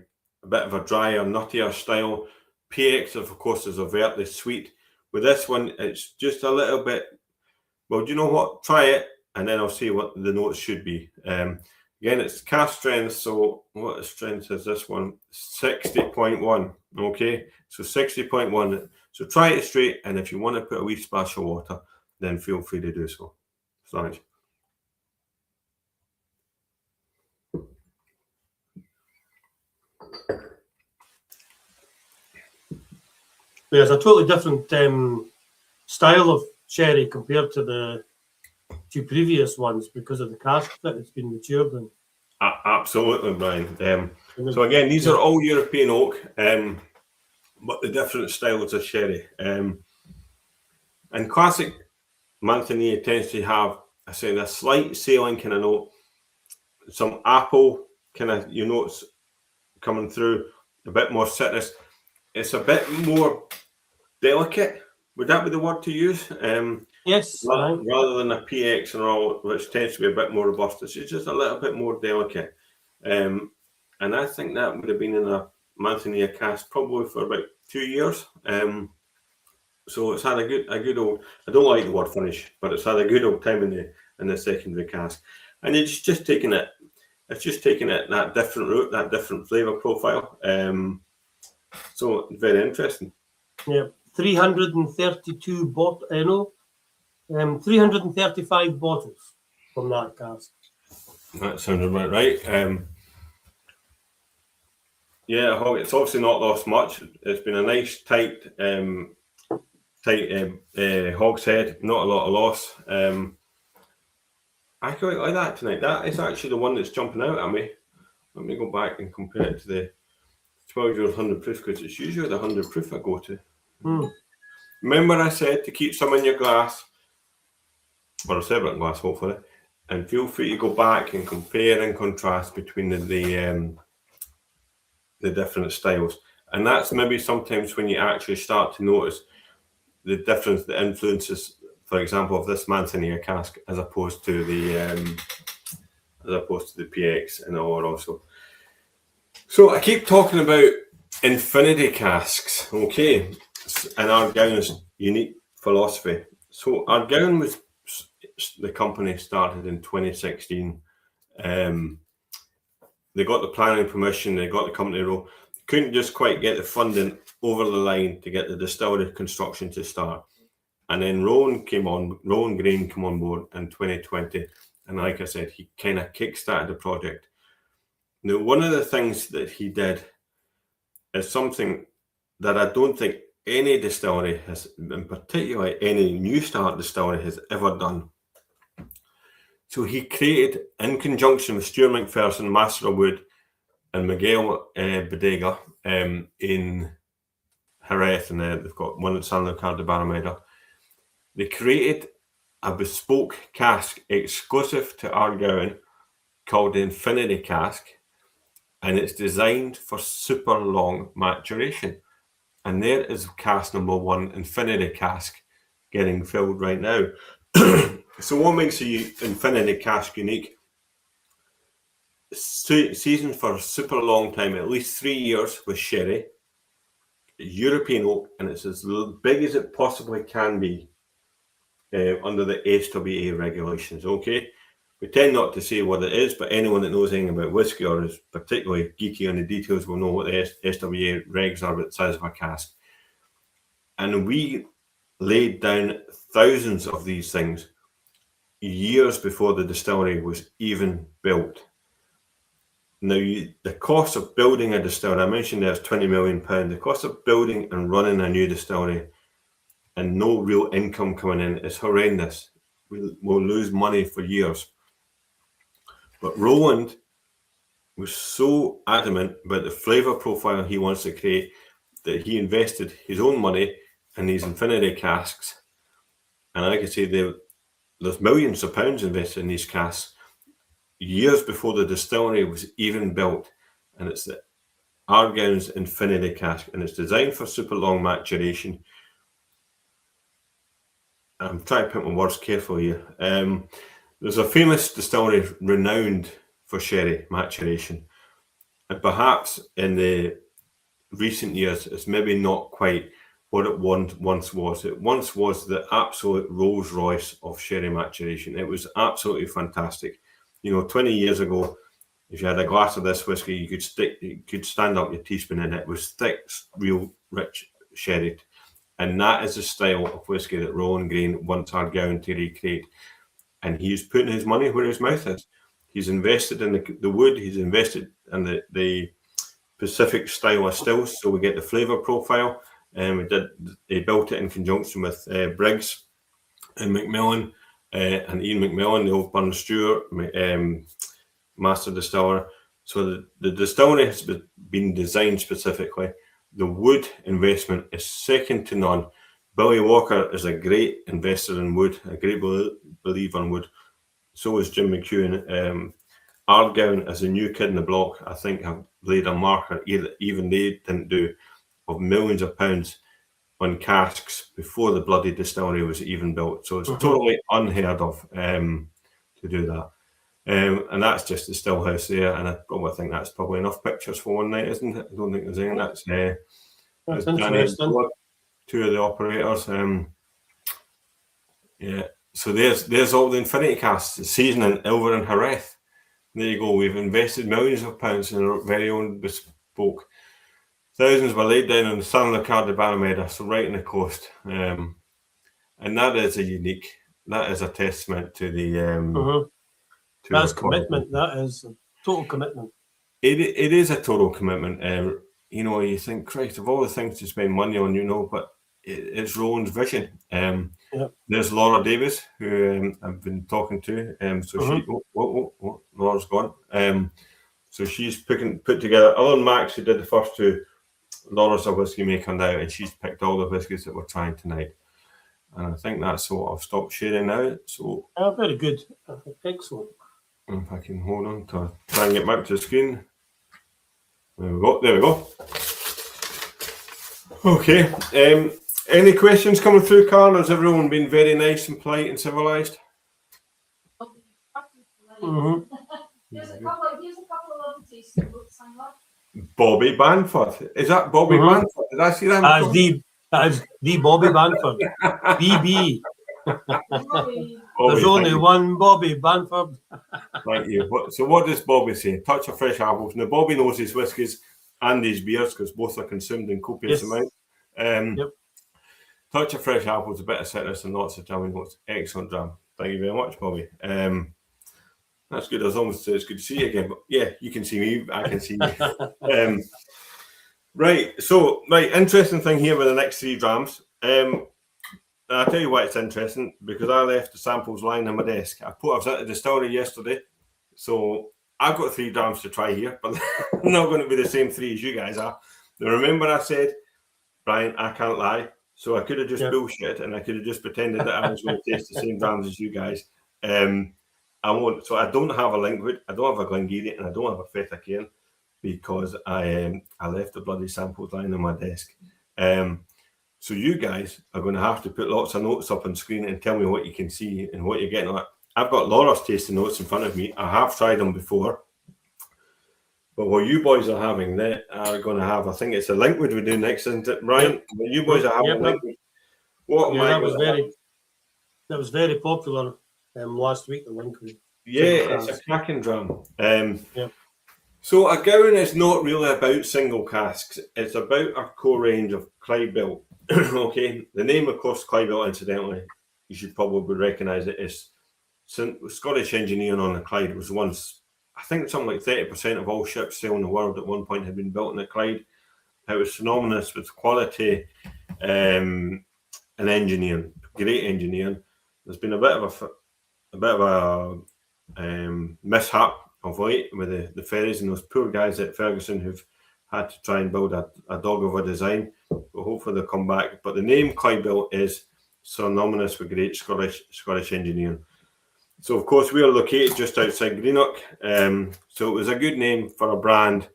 bit of a drier, nuttier style. PX, of course, is overtly sweet. With this one, it's just a little bit. Well, do you know what? Try it, and then I'll see what the notes should be. Again, it's cask strength. So what strength is this one? 60.1. Okay, so 60.1. So try it straight, and if you want to put a wee splash of water, then feel free to do so. Thanks. There's a totally different style of sherry compared to the two previous ones because of the cask that it's been matured in. Absolutely, Brian. So again, these are all European oak, but the different styles of sherry. And classic Manzanilla tends to have, I say, a slight saline kind of note, some apple kind of, notes coming through, a bit more citrus. It's a bit more delicate. Would that be the word to use? Yes. Rather than a PX and all, which tends to be a bit more robust. It's just a little bit more delicate. And I think that would have been in a Manzanilla cask probably for about 2 years. So it's had a good old, I don't like the word finish, but it's had a good old time in the secondary cask. And it's just taking it that different route, that different flavour profile. So very interesting. Yeah, 335 bottles from that cask. That sounds about right. Yeah, it's obviously not lost much. It's been a nice tight hogshead, not a lot of loss. I quite like that tonight. That is actually the one that's jumping out at me. Let me go back and compare it to the 12-year-old 100 proof, because it's usually the 100 proof I go to. Remember I said to keep some in your glass, or a separate glass hopefully, and feel free to go back and compare and contrast between the different styles. And that's maybe sometimes when you actually start to notice the difference, the influences, for example, of this Manzanilla cask as opposed to the PX and all also. So I keep talking about infinity casks, okay, and Ardgowan's unique philosophy. So Ardgowan was, the company started in 2016. They got the planning permission, they got the company role. Couldn't just quite get the funding over the line to get the distillery construction to start. And then Rowan Green came on board in 2020. And like I said, he kind of kickstarted the project. Now, one of the things that he did is something that I don't think any distillery has, in particular any new start distillery has ever done. So he created, in conjunction with Stuart McPherson, Master of Wood, and Miguel Bodega in Jerez, and they've got one at San Lucar de Barrameda. They created a bespoke cask exclusive to Ardgowan called the Infinity Cask, and it's designed for super long maturation. And there is cask number 1, Infinity Cask, getting filled right now. So what makes the Infinity Cask unique? Seasoned for a super long time, at least 3 years with sherry, European oak, and it's as big as it possibly can be under the SWA regulations. Okay, we tend not to say what it is, but anyone that knows anything about whiskey or is particularly geeky on the details will know what the SWA regs are about the size of a cask. And we laid down thousands of these things years before the distillery was even built. Now, the cost of building a distillery, I mentioned there's £20 million. The cost of building and running a new distillery and no real income coming in is horrendous. We'll lose money for years. But Roland was so adamant about the flavour profile he wants to create that he invested his own money in these infinity casks. And like I say, there's millions of pounds invested in these casks years before the distillery was even built. And it's the Ardgowan's Infinity Cask, and it's designed for super long maturation. I'm trying to put my words carefully here. There's a famous distillery renowned for sherry maturation, and perhaps in the recent years it's maybe not quite what it once was. It once was the absolute Rolls Royce of sherry maturation. It was absolutely fantastic. 20 years ago, if you had a glass of this whiskey, you could stand up your teaspoon in it. It was thick, real rich sherry. And that is the style of whiskey that Rowan Green wants Ardgowan to recreate. And he's putting his money where his mouth is. He's invested in the wood, he's invested in the Pacific style of stills, so we get the flavour profile. They built it in conjunction with Briggs and Macmillan, and Ian McMillan, the old Burn Stewart, master distiller. So the distillery has been designed specifically. The wood investment is second to none. Billy Walker is a great investor in wood, a great believer in wood. So is Jim McEwen. Ardgowan, as a new kid in the block, I think have laid a marker even they didn't do, of millions of pounds on casks before the bloody distillery was even built. So it's totally unheard of to do that. And that's just the still house there, and I probably think that's probably enough pictures for one night, isn't it? I don't think there's anything. That's interesting. Two of the operators. Yeah. So there's all the infinity casks, the seasoning over in Jerez. There you go. We've invested millions of pounds in our very own bespoke. Thousands were laid down on the southern Clydebuilt, so right on the coast. And that is a testament to the That's commitment. That is a total commitment. It is a total commitment. You think, Christ, of all the things to spend money on, but it's Rowan's vision. There's Laura Davis, who I've been talking to. Laura's gone. So she's put together. Alan Max, who did the first two, Laura's a whiskey maker now, and she's picked all the whiskies that we're trying tonight. And I think that's what I've stopped sharing now. So very good, excellent. If I can hold on to try and get back to the screen. There we go. Okay. Any questions coming through, Carl? Has everyone been very nice and polite and civilised? Here's a couple of other tasting books I got. Bobby Banford. Is that Bobby Banford? Did I see that? That's the Bobby Banford. BB. There's only one Bobby Banford. Thank you. So what does Bobby say? Touch of fresh apples. Now, Bobby knows his whiskies and his beers because both are consumed in copious amounts. Touch of fresh apples, a bit of citrus and lots of jammy notes. Excellent dram. Thank you very much, Bobby. That's good. As long as it's good to see you again. But yeah, you can see me. I can see you. Right. So, interesting thing here with the next three drams. I'll tell you why it's interesting, because I left the samples lying on my desk. I was at the distillery yesterday, so I've got 3 drams to try here, but they're not going to be the same 3 as you guys are. Now, remember I said, Brian, I can't lie, so I could have just bullshit and I could have just pretended that I was going to taste the same drams as you guys. I won't. So I don't have a Linkwood, I don't have a Glengarry, and I don't have a Feta Cairn because I left the bloody samples lying on my desk. So you guys are going to have to put lots of notes up on screen and tell me what you can see and what you're getting at. I've got Laura's tasting notes in front of me. I have tried them before. But what you boys are having, they are going to have, I think it's a Linkwood we do next, isn't it, Ryan? What you boys are having Linkwood. That was very popular last week, the Linkwood. Yeah, it's a cracking dram. So Ardgowan is not really about single casks. It's about our core range of Clydebuilt. Okay, the name, of course, Clydebuilt, incidentally, you should probably recognise it, is Scottish engineering on the Clyde. Was once, I think, something like 30% of all ships sailing the world at one point had been built in the Clyde. It was synonymous with quality and engineering, great engineering. There's been a bit of a mishap of late with the ferries and those poor guys at Ferguson who've had to try and build a dog of a design, but hopefully they'll come back. But the name Clydebuilt is synonymous with great Scottish engineering. So of course we are located just outside Greenock, so it was a good name for a brand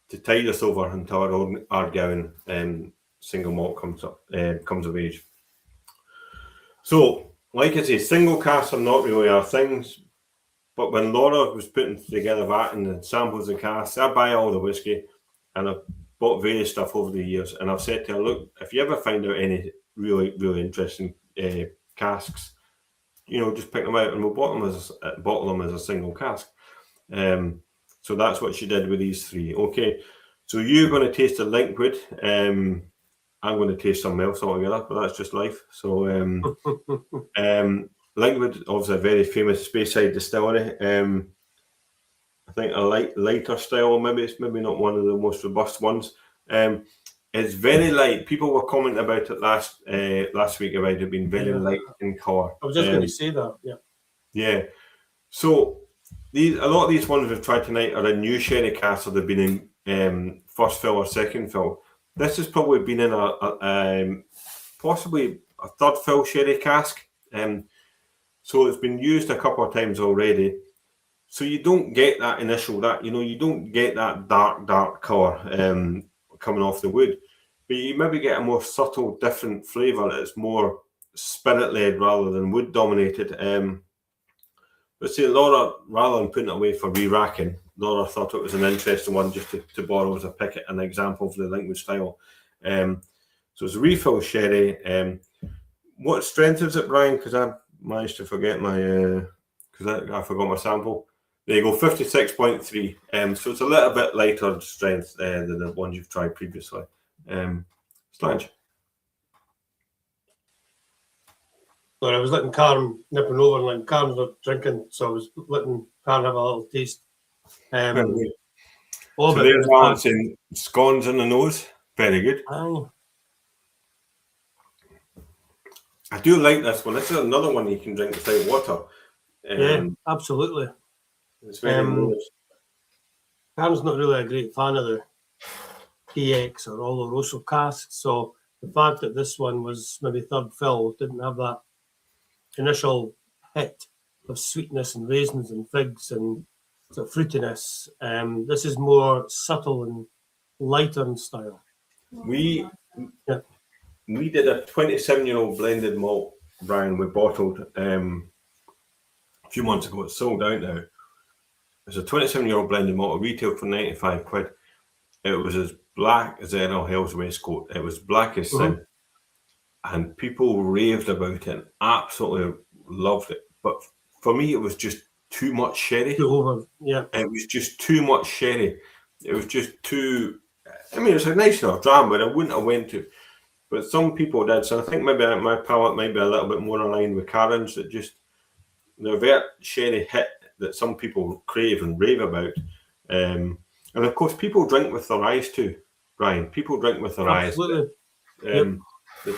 to tide us over until our own Ardgowan single malt comes of age. So, like I say, single casks are not really our things. But when Laura was putting together that and the samples and casks, I buy all the whiskey, and I've bought various stuff over the years. And I've said to her, look, if you ever find out any really, really interesting casks, just pick them out and we'll bottle them as a single cask. So that's what she did with these 3. Okay, so you're going to taste the Linkwood. I'm going to taste something else altogether, but that's just life. So Linkwood, obviously a very famous Speyside distillery. I think a lighter style, maybe it's not one of the most robust ones. It's very light. People were commenting about it last week about it being very light in colour. I was just going to say that. Yeah. Yeah. So a lot of these ones we've tried tonight are in new sherry casks, or they've been in first fill or second fill. This has probably been in a possibly a third fill sherry cask. So it's been used a couple of times already. So you don't get that initial, you don't get that dark colour coming off the wood. But you maybe get a more subtle, different flavour that's more spirit-led rather than wood-dominated. But see, Laura, rather than putting it away for re-racking, Laura thought it was an interesting one just to borrow as an example of the language style. So it's a refill sherry. What strength is it, Brian? Because I managed to forget I forgot my sample. There you go, 56.3. So it's a little bit lighter strength than the ones you've tried previously. Slange. But I was letting Karen nipping over, and like Karen's not drinking, so I was letting Karen have a little taste. So there's balancing scones in the nose. Very good. I do like this one. This is another one you can drink without water. Yeah, absolutely. It's very nice. Karen's not really a great fan of the PX or Oloroso casks, so the fact that this one was maybe third fill didn't have that initial hit of sweetness and raisins and figs and sort of fruitiness. This is more subtle and lighter in style. We did a 27-year-old blended malt, Brian, we bottled a few months ago. It's sold out now. It's a 27-year-old blended malt, retailed for 95 quid. It was as black as Errol Hill's waistcoat. It was black as sin. And people raved about it and absolutely loved it. But for me, it was just too much sherry. Too over, yeah. It was just too much sherry. It was just too... I mean, it's a nice enough dram, but I wouldn't have went to... But some people did. So I think maybe my palate might be a little bit more aligned with Karen's, that just... The overt sherry hit that some people crave and rave about. And of course, people drink with their eyes too, Brian. People drink with their Absolutely. eyes. The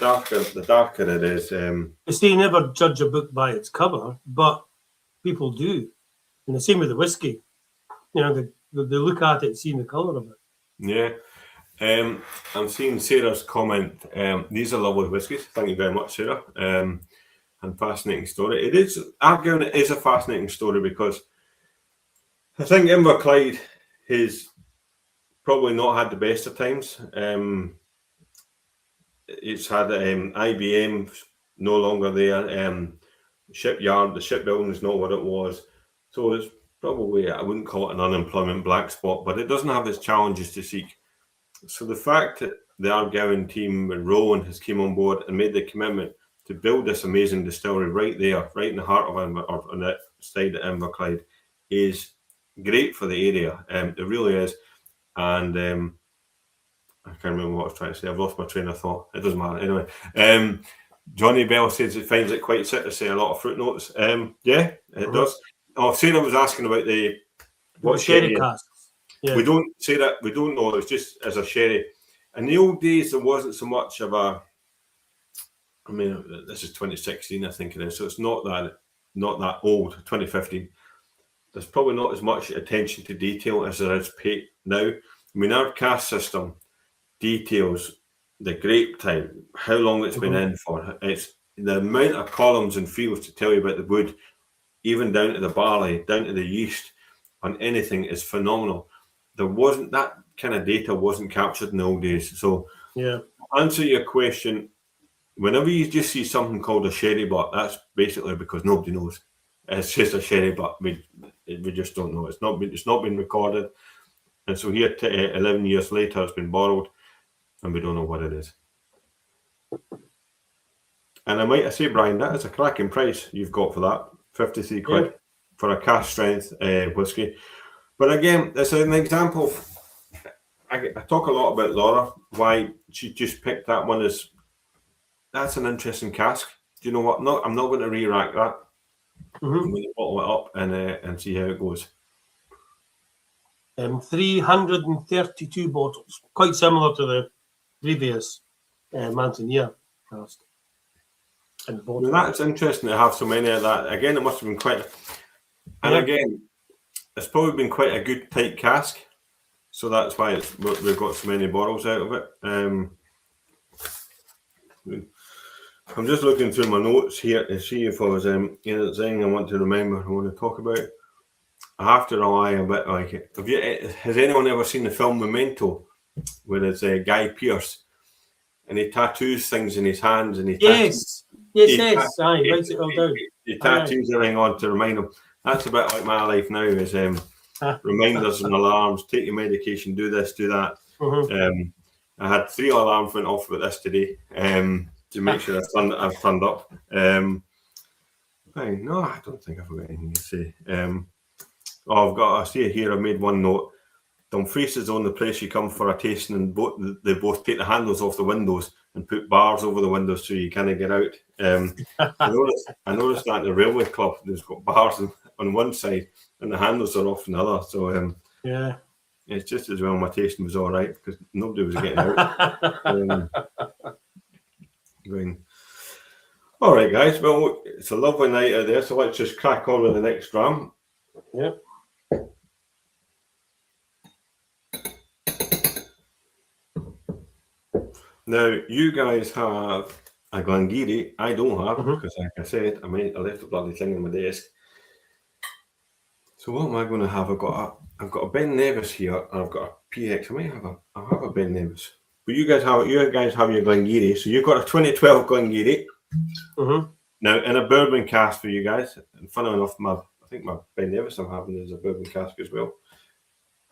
darker it is. You see, you never judge a book by its cover, but people do. And the same with the whiskey. They look at it, seeing the colour of it. Yeah. I'm seeing Sarah's comment. These are lovely whiskies. Thank you very much, Sarah. And fascinating story. It is. Ardgowan is a fascinating story because I think Inverclyde has probably not had the best of times. It's had IBM no longer there. Shipyard, the shipbuilding is not what it was. So it's probably, I wouldn't call it an unemployment black spot, but it doesn't have its challenges to seek. So the fact that the Ardgowan team and Rowan has came on board and made the commitment to build this amazing distillery right there, right in the heart of on that side of Inverclyde, is great for the area. It really is. And I can't remember what I was trying to say. I've lost my train of thought. It doesn't matter. Anyway, Johnny Bell says it finds it quite citrusy, a lot of fruit notes. Yeah, it does. Oh, Sarah was asking about what sherry casks. Yeah. We don't say that. We don't know. It's just as a sherry. In the old days, there wasn't so much of a... I mean, this is 2016, I think it is. So it's not that old, 2015. There's probably not as much attention to detail as there is paid now. I mean, our cask system details the grape time, how long it's been in for. It's the amount of columns and fields to tell you about the wood, even down to the barley, down to the yeast, on anything is phenomenal. There wasn't that kind of data wasn't captured in the old days. So, to answer your question, whenever you just see something called a sherry butt, that's basically because nobody knows. It's just a sherry butt. We just don't know. It's not been recorded, and so here 11 years later, it's been borrowed, and we don't know what it is. And I might say, Brian, that is a cracking price you've got for that, 53 quid for a cask strength whiskey. But again, it's an example. I talk a lot about Laura, why she just picked that one as. That's an interesting cask. Do you know what? No, I'm not going to re-rack that. I'm going to bottle it up and see how it goes. 332 bottles, quite similar to previous Mountaineer cask. In the bottle. Well, that's interesting to have so many of that. Again, it must have been quite. And Yeah. again, it's probably been quite a good tight cask, so that's why we've got so many bottles out of it. I'm just looking through my notes here to see if I was anything I want to remember I want to talk about. I have to rely a bit like it. Has anyone ever seen the film Memento, where it's Guy Pearce and he tattoos things in his hands and he Yes. Aye, writes it all down. He tattoos everything on to remind him. That's a bit like my life now. Is reminders and alarms. Take your medication. Do this. Do that. I had 3 alarms went off with this today to make sure I've turned up. Fine. No, I don't think I've got anything to say. I see it here. I made one note. Dumfries is the only place you come for a tasting, and they both take the handles off the windows and put bars over the windows so you can't get out. I noticed that in the railway club, there's got bars on one side and the handles are off on the other. So yeah, it's just as well my tasting was all right because nobody was getting out. All right, guys. Well, it's a lovely night out there, so let's just crack on with the next dram. Yeah. Now, you guys have a Glengarry. I don't have because, like I said, I left the bloody thing on my desk. So what am I going to have? I've got a Ben Nevis here, and I've got a PX. I'll have a Ben Nevis. But you guys have your Glengarry. So you've got a 2012 Glengarry. Now in a bourbon cask for you guys. And funnily enough, I think my Ben Nevis I'm having is a bourbon cask as well.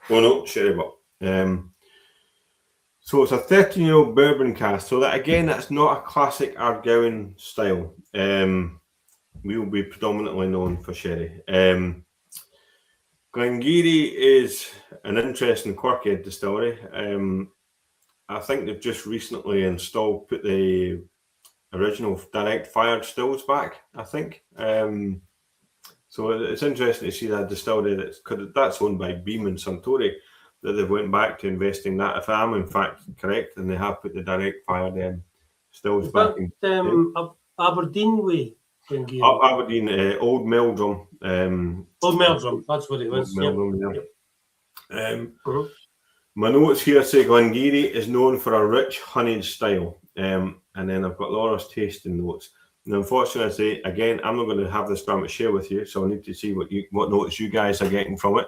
Oh no, sherry but. So it's a 13-year-old bourbon cask. So that again, that's not a classic Ardgowan style. We will be predominantly known for sherry. Glengarry is an interesting, quirky distillery. I think they've just recently put the original direct fired stills back, I think. So it's interesting to see that distillery that's owned by Beam and Suntory, that they've went back to investing that. If I am in fact correct, and they have put the direct fired stills back. Aberdeen way. Aberdeen, Old Meldrum. Old Meldrum, that's what it was. My notes here say Glengarry is known for a rich honeyed style. And then I've got Laura's tasting notes. Now, unfortunately, I say again, I'm not going to have this dram to share with you, so I need to see what notes you guys are getting from it,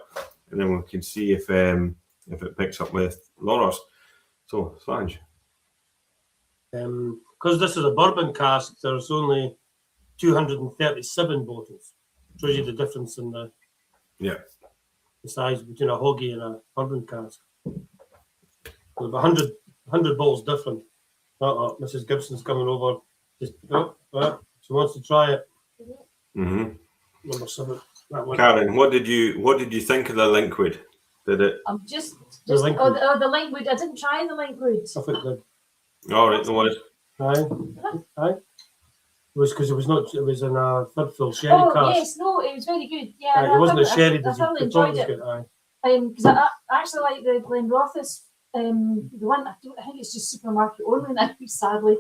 and then we can see if it picks up with Laura's. So, Slange. Because this is a bourbon cask, there's only 237 bottles. Shows you the difference in the size between a hoggy and a bourbon cask. So 100 bottles different. Mrs. Gibson's coming over. She wants to try it. Number 7. That one. Karen, what did you think of the liquid? Did it? I'm just The liquid. the liquid. I didn't try the liquid. I think good. All right, no worries. Aye. It was because it was in a third fill sherry cask. Yes, no, it was very good. Yeah, It wasn't a sherry. I thoroughly enjoyed it. Because I actually like the Glenrothes. The one I think it's just supermarket only now, sadly.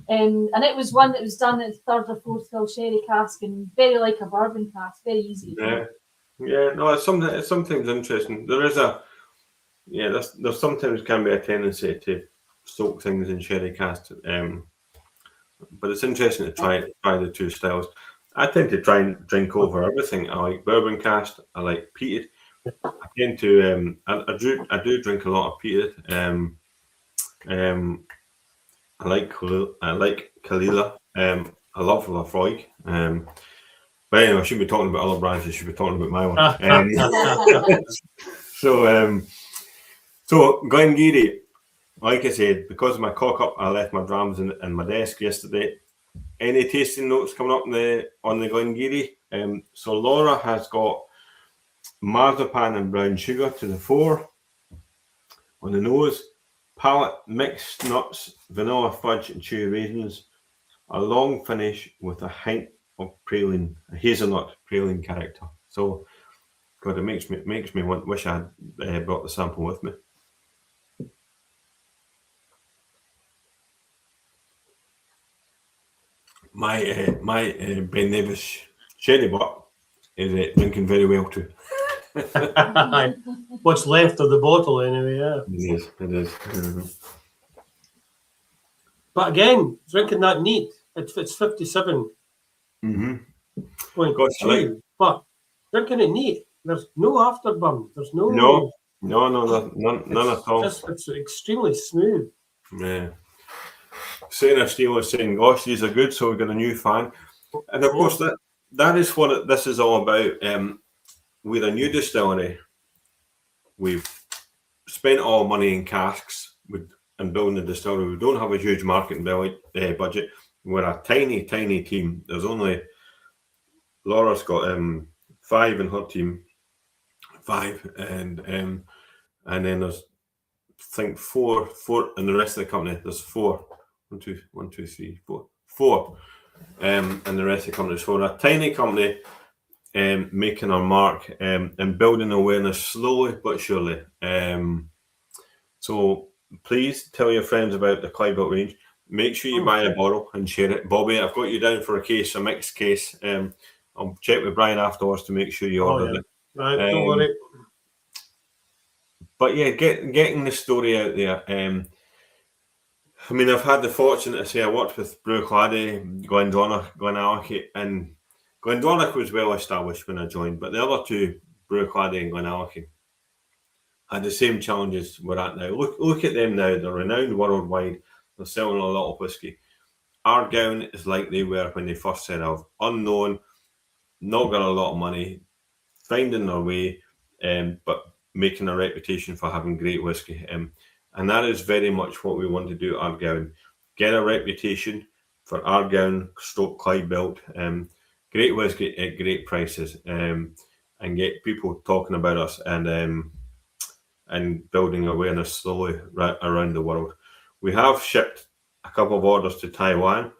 And it was one that was done at third or fourth fill sherry cask, and very like a bourbon cask, very easy. No, it's sometimes interesting. There sometimes can be a tendency to soak things in sherry cask, but it's interesting to try the two styles. I tend to try and drink over everything. I like bourbon cask. I like peated. I tend to I do drink a lot of peated. I like Kalila. I love Lafroig. But anyway, I shouldn't be talking about other brands. I should be talking about my one. So Glengarry, like I said, because of my cock up, I left my drams in my desk yesterday. Any tasting notes coming up on the Glengarry? So Laura has got marzipan and brown sugar to the fore. On the nose, palate, mixed nuts, vanilla fudge and chewy raisins. A long finish with a hint of praline, a hazelnut praline character. So, God, it makes me wish I had brought the sample with me. My Ben Nevis sherry butt is drinking very well too. What's left of the bottle, anyway, yeah. It is. But again, drinking that neat, it's 57.2. Gosh, But drinking it neat, there's no afterburn. There's no. No, none at all. It's extremely smooth. Yeah. Sarah Steele is saying, gosh, these are good, so we've got a new fan. And of course, that is what this is all about. With a new distillery, we've spent all money in casks and building the distillery. We don't have a huge marketing budget. We're a tiny, tiny team. There's only, Laura's got 5 in her team. 5. And then there's, I think, 4 in the rest of the company. There's 4. 1, 2, 3, 4. 4 and the rest of the company. So we're a tiny company making our mark and building awareness slowly but surely. So please tell your friends about the Clydebuilt range. Make sure you buy a bottle and share it. Bobby, I've got you down for a mixed case. I'll check with Brian afterwards to make sure you order it. Right, don't worry. But yeah, getting the story out there. I mean, I've had the fortune to say I worked with Bruichladdich, Glendronach, Glenallachie, and Glendronach was well established when I joined, but the other two, Bruichladdich and Glenallachie, had the same challenges we're at now. Look at them now. They're renowned worldwide. They're selling a lot of whiskey. Ardgowan is like they were when they first set out. Unknown, not got a lot of money, finding their way, but making a reputation for having great whiskey. And that is very much what we want to do at Ardgowan. Get a reputation for Ardgowan / Clydebuilt. Great whiskey at great prices. And get people talking about us and building awareness slowly around the world. We have shipped a couple of orders to Taiwan.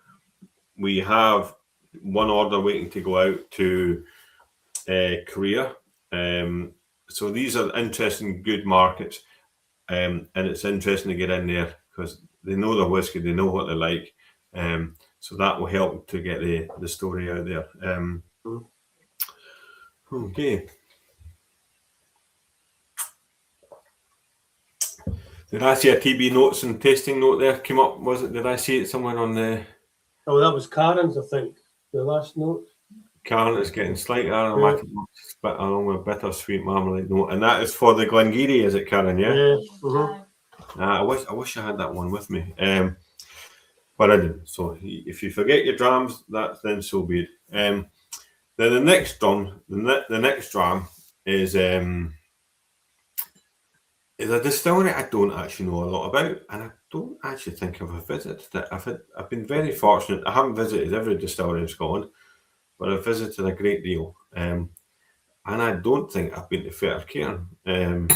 We have one order waiting to go out to Korea. So these are interesting, good markets. And it's interesting to get in there because they know the whiskey, they know what they like. So that will help to get the story out there. Okay. Did I see a TB notes and tasting note there came up? Was it? Did I see it somewhere on the? Oh, that was Karen's, I think. The last note. Karen is getting slightly aromatic, but along with bittersweet marmalade note, and that is for the Glengarry, is it, Karen? Yeah. I wish I had that one with me, but I didn't. So if you forget your drams, then so be it. Then the next drum, the next dram is a distillery I don't actually know a lot about, and I don't actually think I've visited it. I've been very fortunate. I haven't visited every distillery in Scotland, but I've visited a great deal. And I don't think I've been to Fertyrcairn. And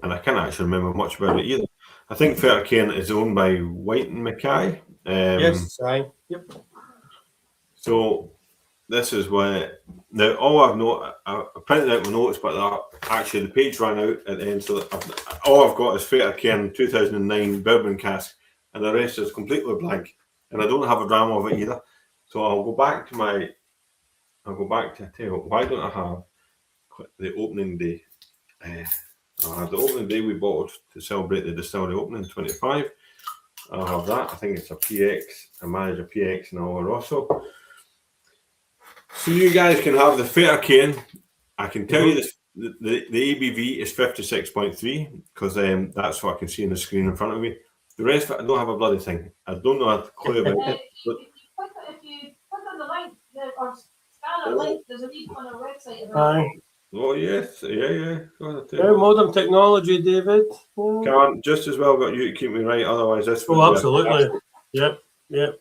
I can't actually remember much about it either. I think Fertyrcairn is owned by White and Mackay. Yes, aye. Yep. So this is where now all I printed out my notes, but actually the page ran out at the end. So all I've got is Fertyrcairn 2009 bourbon cask, and the rest is completely blank. And I don't have a dram of it either. So I'll go back to I tell you what, why don't I have the opening day? I'll have the opening day we bought to celebrate the distillery opening 25. I'll have that. I think it's a PX. I manage a PX in Oloroso. So you guys can have the Fertyrcairn. I can tell you this: the ABV is 56.3 because that's what I can see on the screen in front of me. The rest of it, I don't have a bloody thing. I don't know a clue about it. But If you click on the link or scan a link, there's a link on our website. Aye. Oh yes, yeah. Modern technology, David. Can't just as well got you to keep me right, otherwise this. Oh, absolutely. Yep. There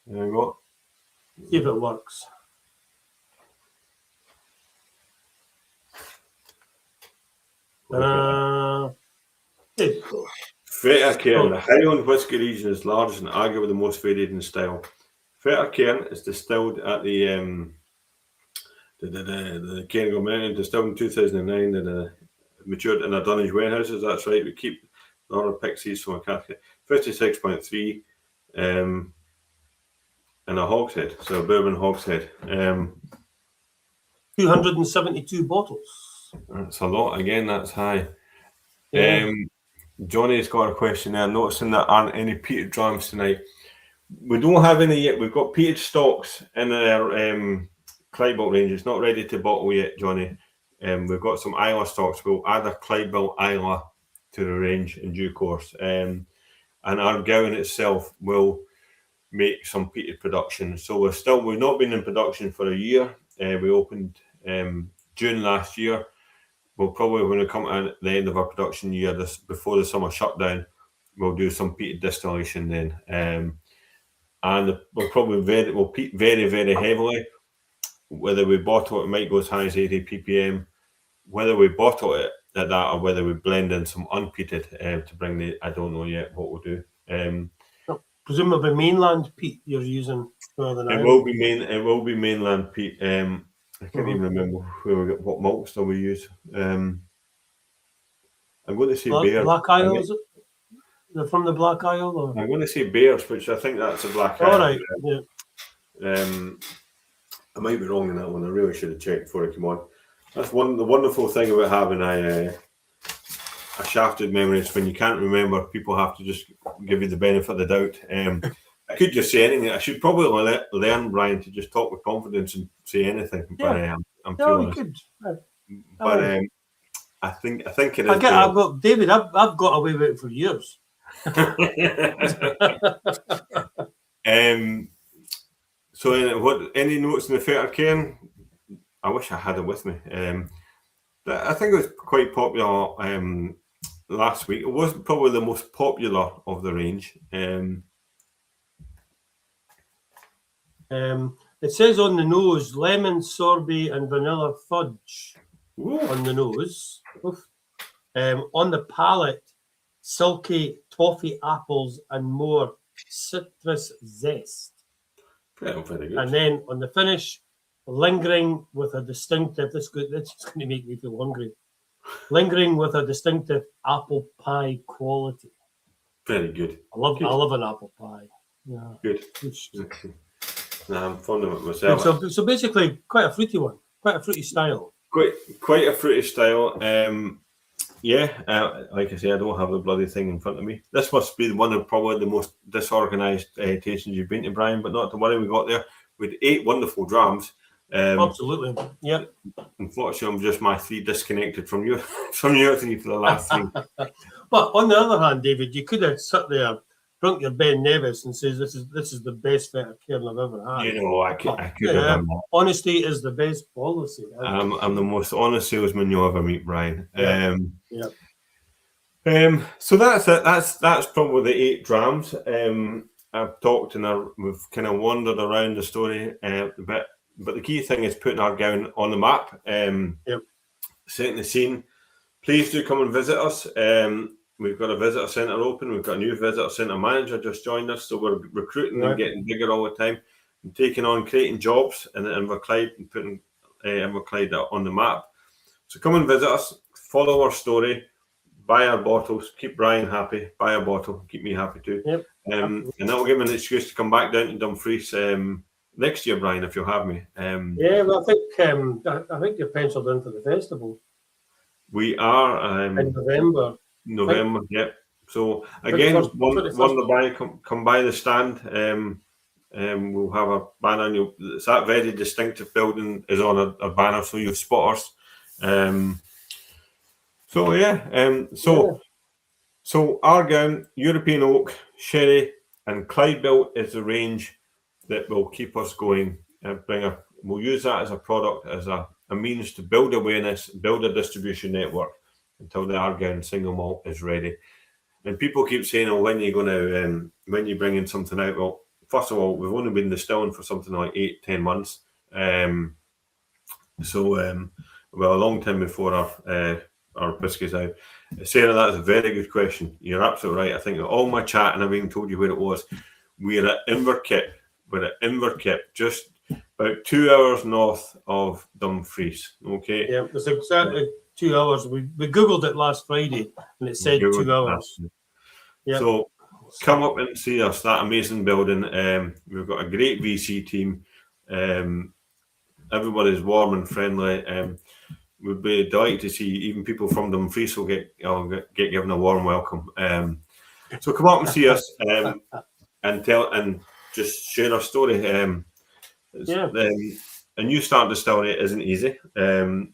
you go. See if it works. Fertyrcairn, the Highland whisky region is largest and arguably the most varied in style. Fertyrcairn is distilled at the Cairngorm Mountain, distilled in 2009 and matured in our Dunnage warehouses. That's right. We keep a lot of Pixies from a casket. 56.3. in a hogshead, so a bourbon hogshead. 272 bottles. That's a lot. Again, that's high. Yeah. Johnny's got a question there. Noticing there aren't any peated drams tonight. We don't have any yet. We've got peated stocks in our Clydebuilt range. It's not ready to bottle yet, Johnny. We've got some Isla stocks. We'll add a Clydebuilt Isla to the range in due course. And Ardgowan itself will make some peated production. So we've not been in production for a year. We opened June last year. We'll probably, when we come at the end of our production year, before the summer shutdown, we'll do some peated distillation then. And we'll peat very, very heavily. Whether we bottle it might go as high as 80 ppm. Whether we bottle it at that or whether we blend in some unpeated to bring I don't know yet what we'll do. Presumably mainland peat you're using rather than It will be mainland peat. I can't even remember what malt still we use. I'm going to say Bears. Black Isle, is it? They're from the Black Isle? Or? I'm going to say Bears, which I think that's a Black Isle. All right, yeah. I might be wrong in that one. I really should have checked before I came on. That's the wonderful thing about having a shafted memory is when you can't remember, people have to just give you the benefit of the doubt. I could just say anything. I should probably learn, Brian, to just talk with confidence and say anything. Yeah. But I'm No, you could. But I think it is. David, I've got away with it for years. So, any notes in the Fetter Cairn? I wish I had it with me. I think it was quite popular last week. It wasn't probably the most popular of the range. It says on the nose, lemon sorbet and vanilla fudge. Ooh. On the nose. On the palate, silky toffee apples and more citrus zest. Yeah, very good. And then on the finish, lingering with a distinctive, this is going to make me feel hungry, lingering with a distinctive apple pie quality. Very good. I love an apple pie. Yeah. Good. I'm fond of it myself. So basically, quite a fruity one, quite a fruity style. Quite a fruity style. Like I say, I don't have the bloody thing in front of me. This must be one of probably the most disorganised tastings you've been to, Brian, but not to worry, we got there with 8 wonderful drams. Absolutely, yeah. Unfortunately, I'm just my 3 disconnected from your 3 for the last 3. But on the other hand, David, you could have sat there, drunk your Ben Nevis, and says this is the best Fetter Cairn I've ever had. You know, I could have done that. Honesty is the best policy. I'm the most honest salesman you'll ever meet, Brian. Yeah. So that's it. That's probably the 8 drams. I've talked and we've kind of wandered around the story a bit, but the key thing is putting Ardgowan on the map, setting the scene. Please do come and visit us. We've got a visitor centre open. We've got a new visitor centre manager just joined us, so we're recruiting and getting bigger all the time, and taking on creating jobs in Inverclyde and putting Inverclyde on the map. So come and visit us, follow our story, buy our bottles, keep Brian happy, buy a bottle, keep me happy too. Yep. And that will give me an excuse to come back down to Dumfries next year, Brian, if you'll have me. Well, I think you're penciled in for the festival. We are in November. Yep. So again, wander by, come by the stand. We'll have a banner. It's that very distinctive building is on a banner, so you'll spot us. So Ardgowan, European Oak, Sherry, and Clydebuilt is the range that will keep us going. We'll use that as a product, as a means to build awareness, build a distribution network until the Ardgowan single malt is ready. And people keep saying, "Oh, when are you going to when you bringing something out?" Well, first of all, we've only been distilling for something like 8-10 months, so a long time before our whiskey's out. Sarah, that is a very good question. You're absolutely right. I think all my chat, and I've even told you where it was. We're at Inverkip. Just about 2 hours north of Dumfries. Okay. Yeah, it's exactly 2 hours. We googled it last Friday, and it said 2 hours. Yeah. come up and see us, that amazing building. We've got a great VC team. Everybody's warm and friendly. We'd be delighted to see even people from Dumfries will get given a warm welcome. So come up and see us and just share our story. A new start distillery isn't easy. The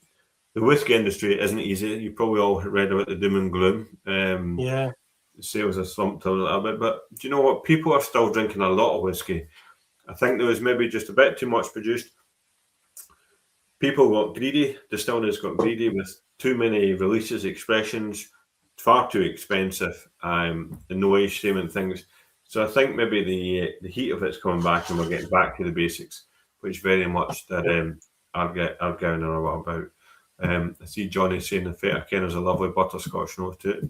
whiskey industry isn't easy. You probably all read about the doom and gloom. Sales have slumped a little bit, but do you know what? People are still drinking a lot of whiskey. I think there was maybe just a bit too much produced. People got greedy. Distilleries got greedy with too many releases, expressions, far too expensive, and no age shaming things. So I think maybe the heat of it's coming back, and we're getting back to the basics, which very much that Ardgowan are all about. I see Johnny saying the Feta Ken is a lovely butterscotch nose to it.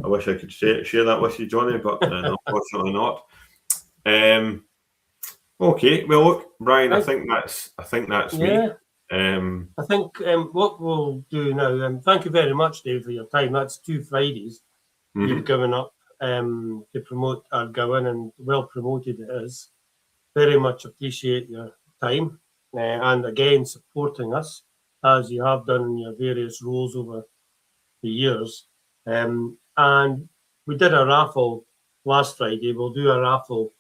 I wish I could share that with you, Johnny, but unfortunately not. Okay, well look, Brian, I think that's me. I think what we'll do now, thank you very much, Dave, for your time. That's 2 Fridays you've given up to promote Ardgowan, and well promoted it is. Very much appreciate your time and again supporting us as you have done in your various roles over the years. And we did a raffle last Friday. We'll do a raffle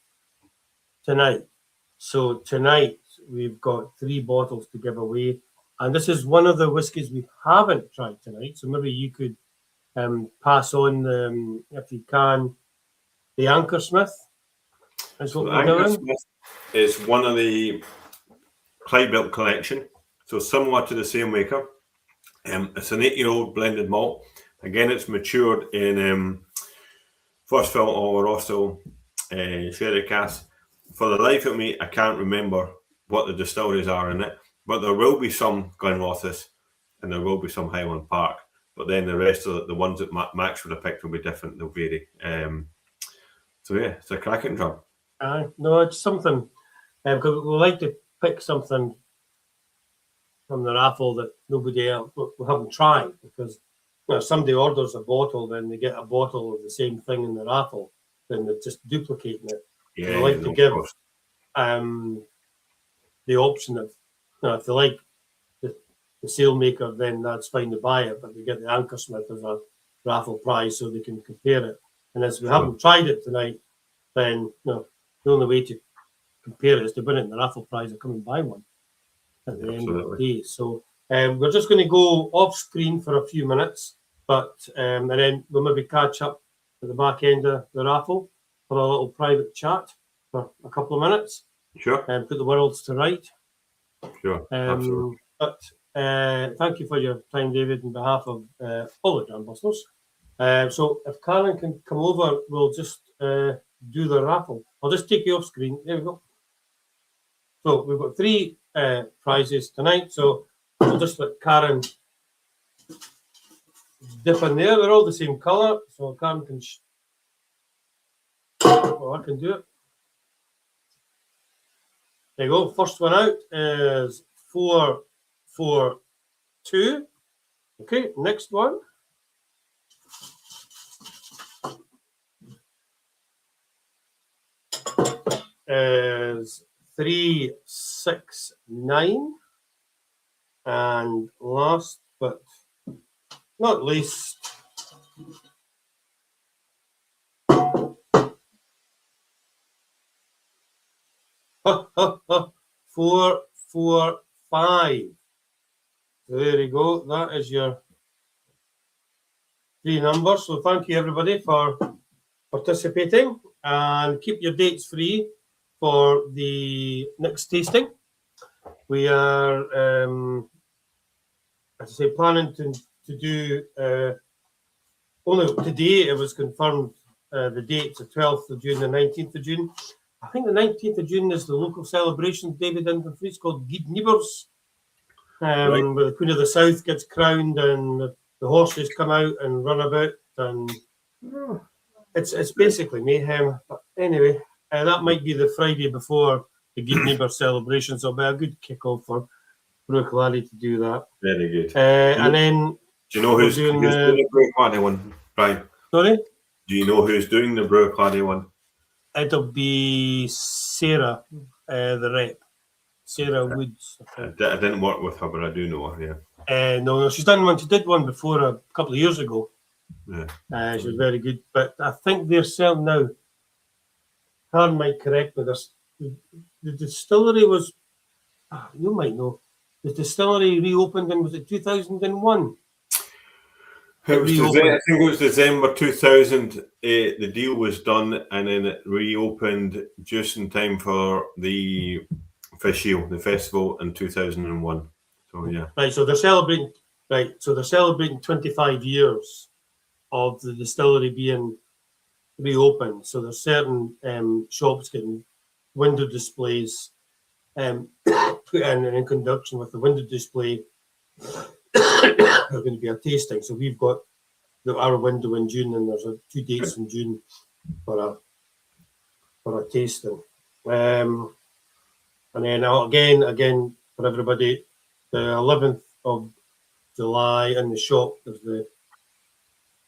tonight. So tonight we've got 3 bottles to give away, and this is one of the whiskies we haven't tried tonight. So maybe you could pass on, if you can, the Anchorsmith. So Anchorsmith is one of the Clydebuilt collection, so similar to the same maker. It's an 8-year-old blended malt. Again, it's matured in first fill or Rossell sherry cask. For the life of me, I can't remember what the distilleries are in it, but there will be some Glenrothes and there will be some Highland Park. But then the rest of the ones that Max would have picked will be different. They'll vary. So yeah, it's a cracking job. No, it's something because we like to pick something from the raffle that nobody else we haven't tried, because if somebody orders a bottle, then they get a bottle of the same thing in the raffle, then they're just duplicating it. Yeah, we like to give the option of, if they like the sailmaker, then that's fine to buy it, but they get the Anchorsmith as a raffle prize so they can compare it. And as we haven't tried it tonight, then the only way to compare it is to win it in the raffle prize or come and buy one at the end of the day. So we're just going to go off screen for a few minutes, but and then we'll maybe catch up at the back end of the raffle for a little private chat for a couple of minutes. Sure. And put the worlds to right. Sure. Absolutely. But thank you for your time, David, on behalf of all the Drum Busters. So if Karen can come over, we'll just do the raffle. I'll just take you off screen. There we go. So we've got 3 prizes tonight. So we'll just let Karen dip in there. They're all the same colour. So Karen can... I can do it. There you go. First one out is 442. Okay, next one. Is 369. And last but not least, 445. There you go. That is your 3 numbers. So thank you everybody for participating, and keep your dates free for the next tasting. We are, as I say, planning to do only today. It was confirmed the dates, the 12th of June, the 19th of June. I think the 19th of June is the local celebration, David, in Dumfries, called Clydebuilt, where the Queen of the South gets crowned and the horses come out and run about, and it's basically mayhem. But anyway, that might be the Friday before the Clydebuilt celebration, so it'll be a good kick-off for Brooklady to do that. Very good. And then... Do you know who's doing the Brooklady one, Brian? Sorry? Do you know who's doing the Brewer Claddagh one? It'll be Sarah, the rep, Sarah Woods. I didn't work with her, but I do know her. Yeah. No, she's done one. She did one before a couple of years ago. Yeah. She was very good, but I think they're selling now. Karen might correct me. The distillery was, you might know, the distillery reopened in, was it 2001? I think it was December 2000. The deal was done, and then it reopened just in time for the Fishel, the festival in 2001. So yeah. Right. So they're celebrating. Right. So they're celebrating 25 years of the distillery being reopened. So there's certain shops getting window displays put in conjunction with the window display. There's going to be a tasting. So we've got our window in June, and there's 2 dates in June for a tasting. And then again for everybody, the 11th of July in the shop there's the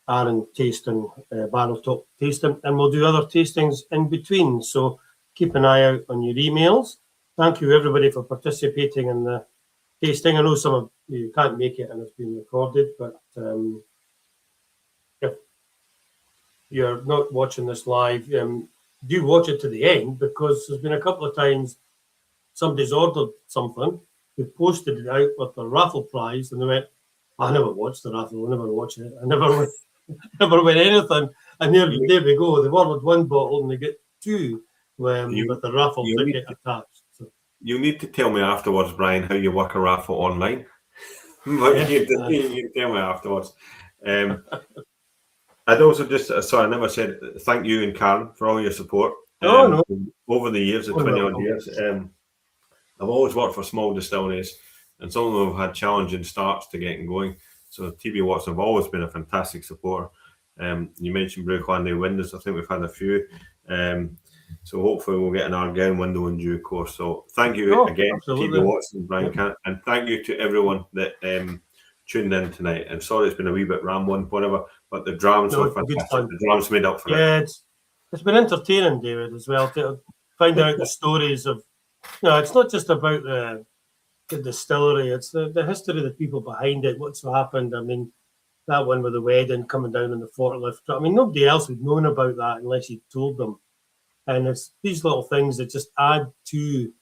Aaron tasting, barrel top tasting, and we'll do other tastings in between. So keep an eye out on your emails. Thank you everybody for participating in the tasting. I know some of you can't make it and it's been recorded, but if you're not watching this live, do watch it to the end, because there's been a couple of times somebody's ordered something, we posted it out with the raffle prize, and they went, I never watched the raffle, I never watched it, I never win anything. And there we go, they've ordered 1 bottle and they get 2 with the raffle ticket attached. So. You need to tell me afterwards, Brian, how you work a raffle online. But you can tell me afterwards. I'd also just, sorry, I never said thank you and Karen for all your support. No. Over the years, the 20 odd years. I've always worked for small distilleries, and some of them have had challenging starts to getting going. So TB Watson have always been a fantastic supporter. You mentioned Brewer Claddagh windows. I think we've had a few. So hopefully we'll get an Ardgowan window in due course. So thank you again, TB Watson, Brian Cann, and thank you to everyone that tuned in tonight. And sorry it's been a wee bit rambling, whatever, but the drams were fantastic. The drams made up for it. Yeah, it's been entertaining, David, as well, to find out the stories of. No, it's not just about the distillery. It's the history of the people behind it. What's happened? I mean, that one with the wedding coming down in the forklift. I mean, nobody else would known about that unless you told them. And it's these little things that just add to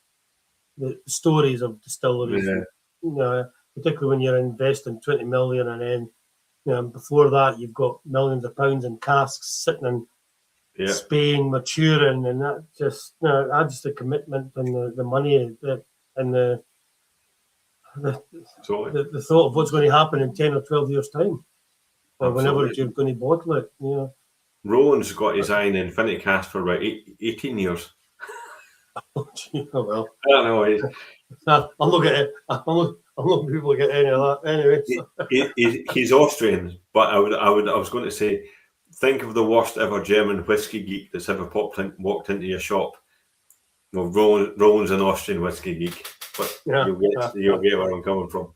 the stories of distilleries. Yeah. You know, particularly when you're investing 20 million, and then before that you've got millions of pounds in casks sitting in Spain maturing, and that just adds the commitment and the money and the thought of what's going to happen in 10 or 12 years' time, or whenever you're going to bottle it. Roland's got his eye in infinity cask for about 18 years. Oh well, I don't know. I'll look at it. I'm not people get any of that anyway. He's Austrian, but I was going to say, think of the worst ever German whiskey geek that's ever walked into your shop. Well, Roland's an Austrian whiskey geek, but you'll get where I'm coming from.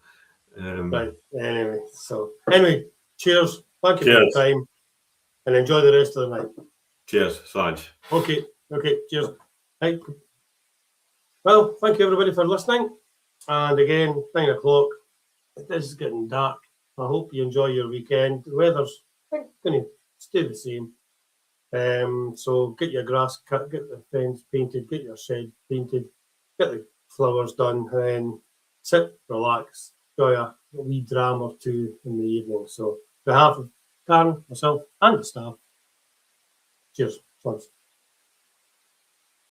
Right. Anyway, cheers. Thank you for your time, and enjoy the rest of the night. Cheers, Saj. Okay. Cheers. Right. Well, thank you everybody for listening. And again, 9 o'clock. It is getting dark. I hope you enjoy your weekend. The weather's going to stay the same. So get your grass cut, get the fence painted, get your shed painted, get the flowers done, and then sit, relax, enjoy a wee dram or 2 in the evening. So on behalf of Karen, myself, and the staff, cheers. Thanks.